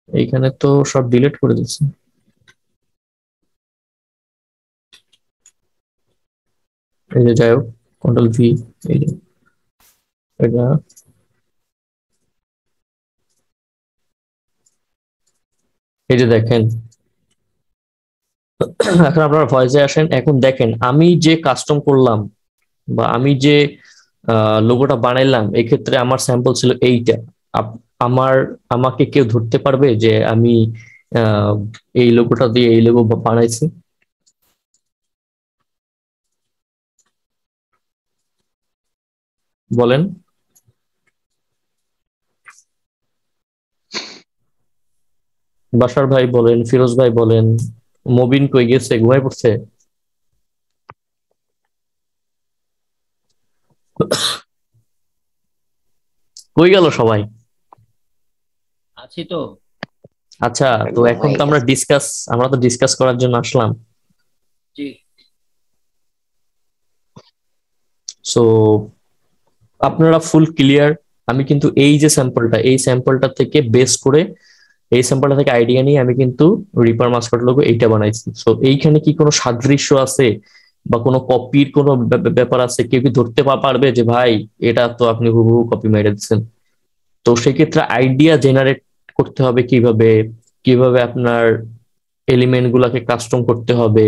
এইখানে তো সব ডিলিট করে দিচ্ছি। এই যে যাই হোক, কন্ট্রোল ভি, এই যে এটা এই যে দেখেন। এখন আপনারা ভয়েসে আসেন। এখন দেখেন আমি যে কাস্টম করলাম বা আমি যে লোগোটা বানাইলাম, এক্ষেত্রে আমার স্যাম্পল ছিল এইটা। আমাকে কেউ ধরতে পারবে যে আমি এই লোগোটা দিয়ে এই লোগো বানাইছি? বলেন। বাশার ভাই বলেন, ফিরোজ ভাই বলেন, মবিন কই গেছে, ঘুমায় পড়ছে? কই গেল সবাই? আছি তো। আচ্ছা, তো এখন তো আমরা ডিসকাস করার জন্য আসলাম। জি। সো আপনারা ফুল ক্লিয়ার? আমি কিন্তু এই যে স্যাম্পলটা থেকে বেস করে, এই স্যাম্পলটা থেকে আইডিয়া নিয়ে আমি কিন্তু রিপার মাস্কট লোগো এইটা বানাইছি। সো এইখানে কি কোনো সাদৃশ্য আছে বা কোনো কপির কোনো ব্যাপার আছে? কেউ কি ধরতে পারবে যে ভাই এটা তো আপনি হুবহু কপি মেরে দিচ্ছেন? তো সেক্ষেত্রে আইডিয়া জেনারেট করতে হবে কিভাবে আপনার এলিমেন্ট গুলাকে কাস্টম করতে হবে,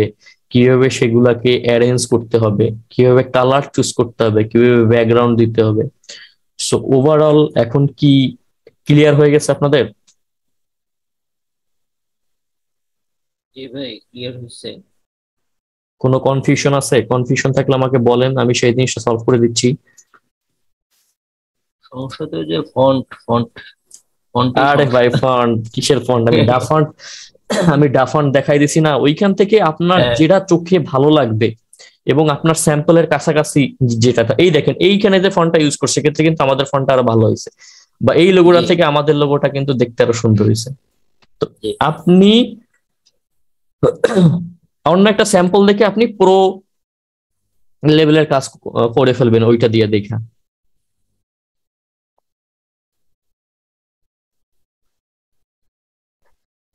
কিভাবে সেগুলাকে অ্যারেঞ্জ করতে হবে, কিভাবে কালার চুজ করতে হবে, কিভাবে ব্যাকগ্রাউন্ড দিতে হবে। সো ওভারঅল এখন কি ক্লিয়ার হয়ে গেছে আপনাদের? জি ভাই, ক্লিয়ার হয়েছে। কোনো কনফিউশন আছে? কনফিউশন থাকলে আমাকে বলেন, আমি সেই জিনিসটা সলভ করে দিচ্ছি। সমস্যা তো যে ফন্ট আরে ভাই ফন্ট কিসের ফন্ট? আমি ডাফন্ট দেখাই দিছি না? ওইখান থেকে আপনার যেটা চোখে ভালো লাগবে এবং আপনার স্যাম্পলের কাছাকাছি যেটা, এই দেখেন এইখানে যে ফন্টটা ইউজ করছে সেক্ষেত্রে কিন্তু আমাদের ফন্টটা আরো ভালো হয়েছে, বা এই লোগোটা থেকে আমাদের লোগোটা কিন্তু দেখতে আরো সুন্দর হয়েছে। তো জি। আপনি অন্য একটা স্যাম্পল দেখে আপনি প্রো লেভেলের কাজ করে ফেলবেন ওইটা দিয়ে দেখা।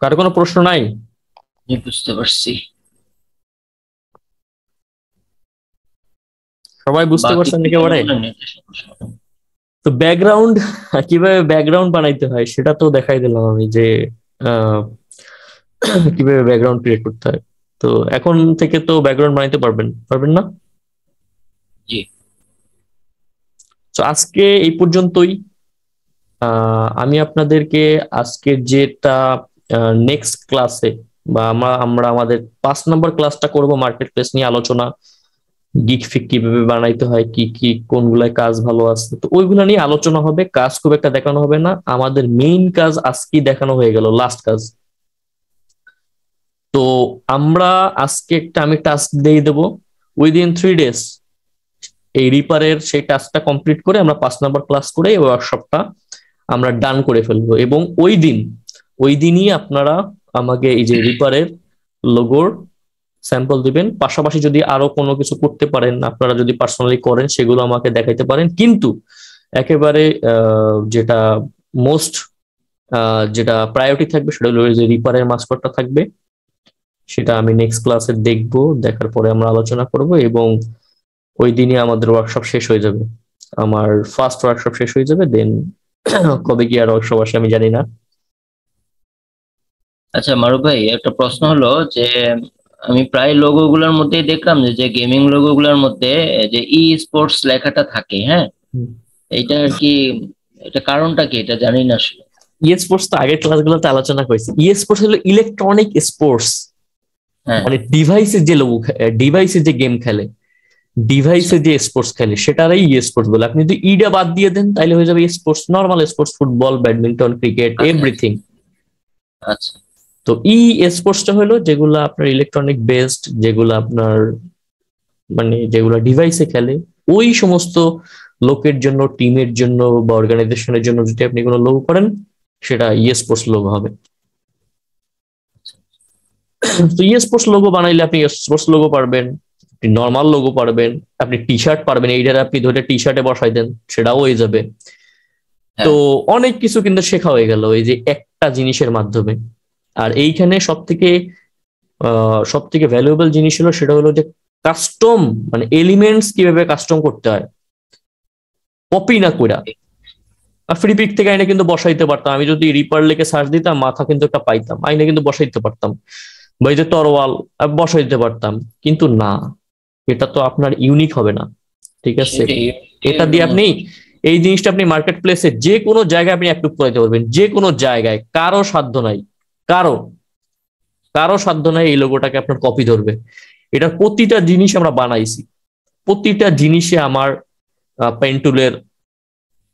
কারো কোনো প্রশ্ন নাই? আমি বুঝতে পারছি। সবাই বুঝতে বাকি পারছেন কি একেবারে? বলেন এটা সমস্যা নেই। তো ব্যাকগ্রাউন্ড কিভাবে ব্যাকগ্রাউন্ড বানাইতে হয় সেটা তো দেখাই দিলাম আমি, যে আহ, কিভাবে ব্যাকগ্রাউন্ড ক্রিয়েট করতে হয়। তো এখন থেকে তো ব্যাকগ্রাউন্ড বানাইতে পারবেন না? জি। তো আজকে এই পর্যন্তই। আমি আপনাদেরকে আজকে যেটা নেক্সট ক্লাসে বা আমরা আমাদের 5 নম্বর ক্লাসটা করব মার্কেট প্লেস নিয়ে আলোচনা, গিগ ফিগ কিভাবে বানাইতে হয়, কি কি কোনগুলায় কাজ ভালো আছে, তো ওইগুলা নিয়ে আলোচনা হবে। কাজ খুব একটা দেখানো হবে না, আমাদের মেইন কাজ আজকে দেখানো হয়ে গেল, লাস্ট কাজ। তো আমরা আজকে আমি টাস্ক দিয়ে দেবো, উইদিন 3 days এই রিপারের সেই টাস্কটা কমপ্লিট করে আমরা 5 নম্বর ক্লাস করে ওয়ার্কশপটা আমরা ডান করে ফেলবো। এবং ওই দিনই আপনারা আমাকে এই যে রিপারের লোগোর স্যাম্পল দিবেন। পাশাপাশি যদি আরো কোনো কিছু করতে পারেন, আপনারা যদি পার্সোনালি করেন, সেগুলো আমাকে দেখাইতে পারেন। কিন্তু একেবারে যেটা মোস্ট যেটা প্রায়োরিটি থাকবে সেটা হলো যে রিপারের মাস্কটটা থাকবে, সেটা আমি নেক্সট ক্লাসে দেখবো, দেখার পরে আমরা আলোচনা করব। এবং ওই দিনই আমাদের ওয়ার্কশপ শেষ হয়ে যাবে, আমার ফার্স্ট ওয়ার্কশপ শেষ হয়ে যাবে। দেন কবে কি আর ওয়ার্কশপ আসে আমি জানি না। আচ্ছা মারুফ ভাই, একটা প্রশ্ন হলো যে আমি প্রায় লোগো গুলোর মধ্যেই দেখলাম যে গেমিং লোগো গুলোর মধ্যে যে ই স্পোর্টস লেখাটা থাকে, হ্যাঁ, এইটা আর কি, এটা কারণটা কি এটা জানি না আসলে। ই স্পোর্টস তো আগের ক্লাসগুলোতে আলোচনা করেছি। ই স্পোর্টস হলো ইলেকট্রনিক স্পোর্টস, হ্যাঁ। মানে ডিভাইসে যে লোক ডিভাইসে যে গেম খেলে, ডিভাইসে যে স্পোর্টস খেলে সেটারই ই স্পোর্টস বলে। আপনি যদি ইডা বাদ দিয়ে দেন তাহলে হয়ে যাবে sports, normal sports, football, badminton, cricket, everything. আচ্ছা। তো ই স্পোর্টসটা হলো যেগুলো আপনার ইলেকট্রনিক বেসড, যেগুলো আপনার মানে যেগুলো ডিভাইসে খেলে, ওই সমস্ত লোকের জন্য, টিমের জন্য বা অর্গানাইজেশনের জন্য যদি আপনি কোনো লোগো করেন, সেটা ই স্পোর্টস লোগো হবে। তো ই স্পোর্টস লোগো বানাইলে আপনি স্পোর্টস লোগো পারবেন, নর্মাল লোগো পারবেন, আপনি টি শার্ট পারবেন, এইটার আপনি ধরে টি শার্টে বসাই দেন সেটাও হয়ে যাবে। তো অনেক কিছু কিন্তু শেখা হয়ে গেল এই যে একটা জিনিসের মাধ্যমে। আর এইখানে সব থেকে ভ্যালুয়েবল জিনিস হলো, সেটা হলো যে কাস্টম, মানে এলিমেন্টস কিভাবে কাস্টম করতে হয়, কপি না কইরা। ফ্রি পিক থেকে আইনে কিন্তু বসাইতে পারতাম, আমি যদি রিপার লেখে সার্চ দিতাম মাথা কিন্তু একটা পাইতাম, আইনে কিন্তু বসাইতে পারতাম, বা এই যে তরোয়াল বসাইতে পারতাম। কিন্তু না, এটা তো আপনার ইউনিক হবে না, ঠিক আছে? এটা দিয়ে আপনি এই জিনিসটা আপনি মার্কেট প্লেসে যে কোনো জায়গায় আপনি অ্যাপ্রুভ করাইতে পারবেন, যে কোনো জায়গায়। কারো সাধ্য নাই, কারো সাধ্য নাই এই লোগোটাকে আপনার কপি ধরবে। এটার প্রতিটা জিনিস আমরা বানাইছি, প্রতিটা জিনিসে আমার পেন্টুলের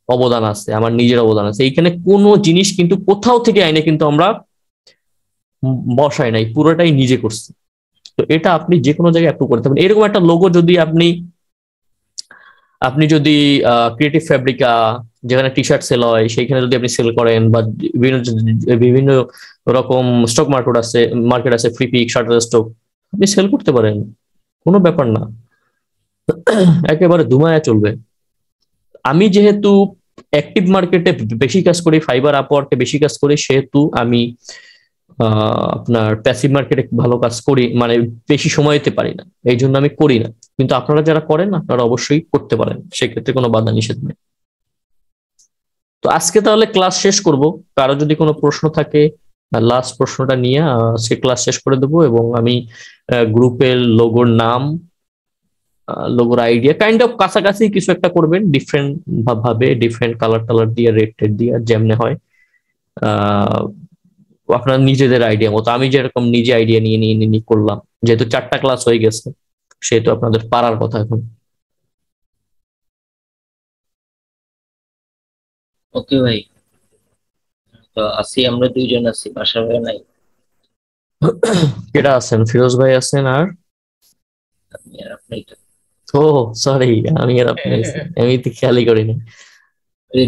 অবদান আছে, আমার নিজের অবদান আছে। এইখানে কোনো জিনিস কিন্তু কোথাও থেকে আইনে কিন্তু আমরা বসাই নাই, পুরোটাই নিজে করছি। তো এটা আপনি যে কোনো জায়গায় অ্যাপ্রুভ করতে পারেন। এরকম একটা লোগো যদি আপনি যদি ক্রিয়েটিভ ফ্যাব্রিকা, যেখানে টি শার্ট সেল হয়, সেইখানে যদি আপনি সেল করেন, বা বিভিন্ন রকম স্টক মার্কেট আছে, ফ্রি পিক, শাটার স্টক, আপনি সেল করতে পারেন, কোনো ব্যাপার না, একেবারে ধুমায়া চলবে। আমি যেহেতু অ্যাক্টিভ মার্কেটে বেশি কাজ করি, ফাইবার আপওয়ার্কে বেশি কাজ করি, সেহেতু আমি আপনার প্যাসিভ মার্কেটে ভালো কাজ করি, মানে বেশি সময় দিতে পারি না, এই জন্য আমি করি না। কিন্তু আপনারা যারা করেন আপনারা অবশ্যই করতে পারেন, সেক্ষেত্রে কোনো বাধা নিষেধ নেই। তো আজকে তাহলে ক্লাস শেষ করব। কারো যদি কোনো প্রশ্ন থাকে, লাস্ট প্রশ্নটা নিয়ে আজকে ক্লাস শেষ করে দেবো। এবং আমি গ্রুপের লোগোর নাম, লোগোর আইডিয়া কাইন্ড অফ কাছাকাছি কিছু একটা করবেন, ডিফারেন্ট ভাবে, ডিফারেন্ট কালার টালার দিয়ে, রেড টেড দিয়ে, যেমনে হয় আপনার নিজেদের আইডিয়া মতো। আমি যেরকম নিজে আইডিয়া নিয়ে করলাম, যেহেতু 4টা ক্লাস হয়ে গেছে, সেহেতু আপনাদের পারার কথা এখন। ওকে ভাই, তো আসি, আমরা দুইজন আছি, বাসা ভাই নাই। কেটা আছেন? ফিরোজ ভাই আছেন, আর আপনি আর আপনি তো ও সরি, আমি আর আপনি আমি তো খেয়ালই করিনি।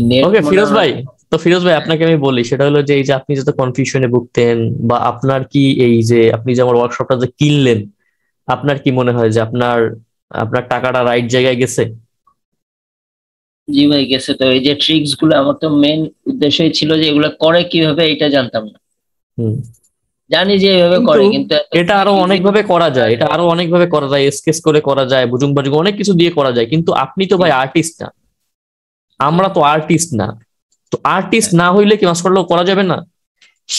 নেট ওকে ফিরোজ ভাই, তো ফিরোজ ভাই আপনাকে আমি বলি, সেটা হলো যে এই যে আপনি যত কনফিউশনে ভুগতেন, বা আপনার কি এই যে আপনি যে আমার ওয়ার্কশপটা যে কিনলেন, আপনার কি মনে হয় যে আপনার আপনার টাকাটা রাইট জায়গায় গেছে? জি ভাই গেছে তো। এই যে ট্রিক্স গুলো আমার তো মেন উদ্দেশ্যই ছিল যে এগুলো করে কিভাবে এটা জানতাম না। হুম। জানি যে এইভাবে কিন্তু করে, কিন্তু এটা আরো অনেক ভাবে করা যায়, এটা আরো অনেক ভাবে করা যায়, স্কেচ করে করা যায়, বুজুং বাজুং অনেক কিছু দিয়ে করা যায়। কিন্তু আপনি তো ভাই আর্টিস্ট না, আমরা তো আর্টিস্ট না। তো আর্টিস্ট না হইলে কি মাস্টার করা যাবে না?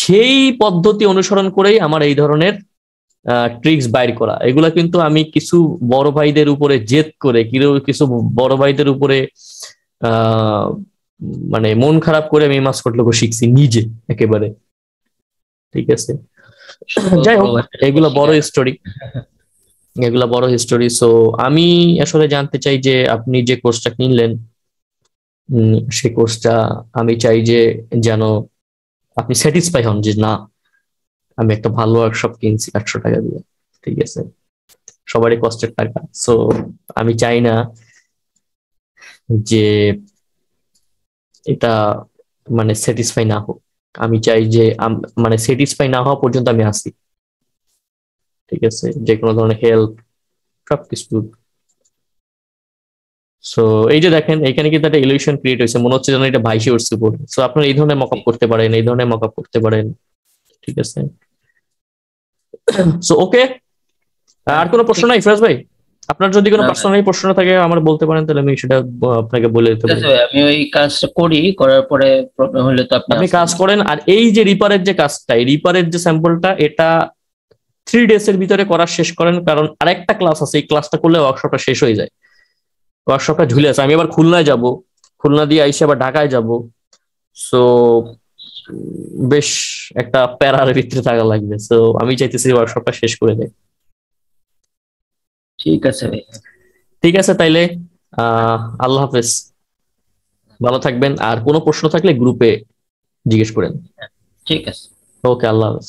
সেই পদ্ধতি অনুসরণ করেই আমার এই ধরনের ট্রিক্স বাইর করা। এগুলা কিন্তু আমি কিছু বড় ভাইদের উপরে জেদ করে, কিছু বড় ভাইদের উপরে আহ মানে মন খারাপ করে আমি মাস্কট লোক শিখছি নিজে একেবারে। ঠিক আছে, যাই হোক, এগুলো বড় স্টোরি, এগুলা বড় হিস্টোরি। সো আমি আসলে জানতে চাই যে আপনি যে কোর্সটা কিনলেন, সেই কোর্সটা আমি চাই যে যেন আপনি স্যাটিসফাই হন যে না, আমি একটা ভালো ওয়ার্কশপ কিনছি 800 টাকা দিয়ে। ঠিক আছে, সবারই কষ্টের টাকা। সো আমি চাই না যে এটা মানে স্যাটিসফাই না হোক। আমি চাই যে মানে স্যাটিসফাই না হওয়া পর্যন্ত আমি আসি। ঠিক আছে, যে কোনো ধরনের হেল্প সবকিছু। সো এই যে দেখেন এখানে কিন্তু একটা ইলিউশন ক্রিয়েট হয়েছে, মনে হচ্ছে যেন এটা ভাইসে উঠছে উপর। সো আপনারা এই ধরনের মকআপ করতে পারেন, এই ধরনের মকআপ করতে পারেন। ঠিক আছে, সো ওকে। আর কোনো প্রশ্ন নাই ফিরোজ ভাই? আপনার যদি কোনো পার্সোনাল প্রশ্ন থাকে আমার বলতে পারেন, তাহলে আমি সেটা আপনাকে বলে দিতে পারি। আমি ওই কাজটা করি, করার পরে প্রবলেম হলে তো আপনি কাজ করেন। আর এই যে রিপারের যে কাজটা, এই রিপারের যে স্যাম্পলটা, এটা 3 days এর ভিতরে করা শেষ করেন, কারণ আরেকটা ক্লাস আছে, এই ক্লাসটা করলে ওয়ার্কশপটা শেষ হয়ে যায়। ওয়ার্কশপটা ঝুলে আছে, আমি আবার খুলনায় যাব, খুলনা দিয়ে আইসে আবার ঢাকায় যাব। সো বেশ একটা প্যারার ভিতরে থাকা লাগবে। সো আমি চাইতেছি ওয়ার্কশপটা শেষ করে দেয়। ঠিক আছে ভাই। ঠিক আছে, তাইলে আল্লাহ হাফেজ, ভালো থাকবেন। আর কোনো প্রশ্ন থাকলে গ্রুপে জিজ্ঞেস করেন। ঠিক আছে, ওকে, আল্লাহ হাফেজ।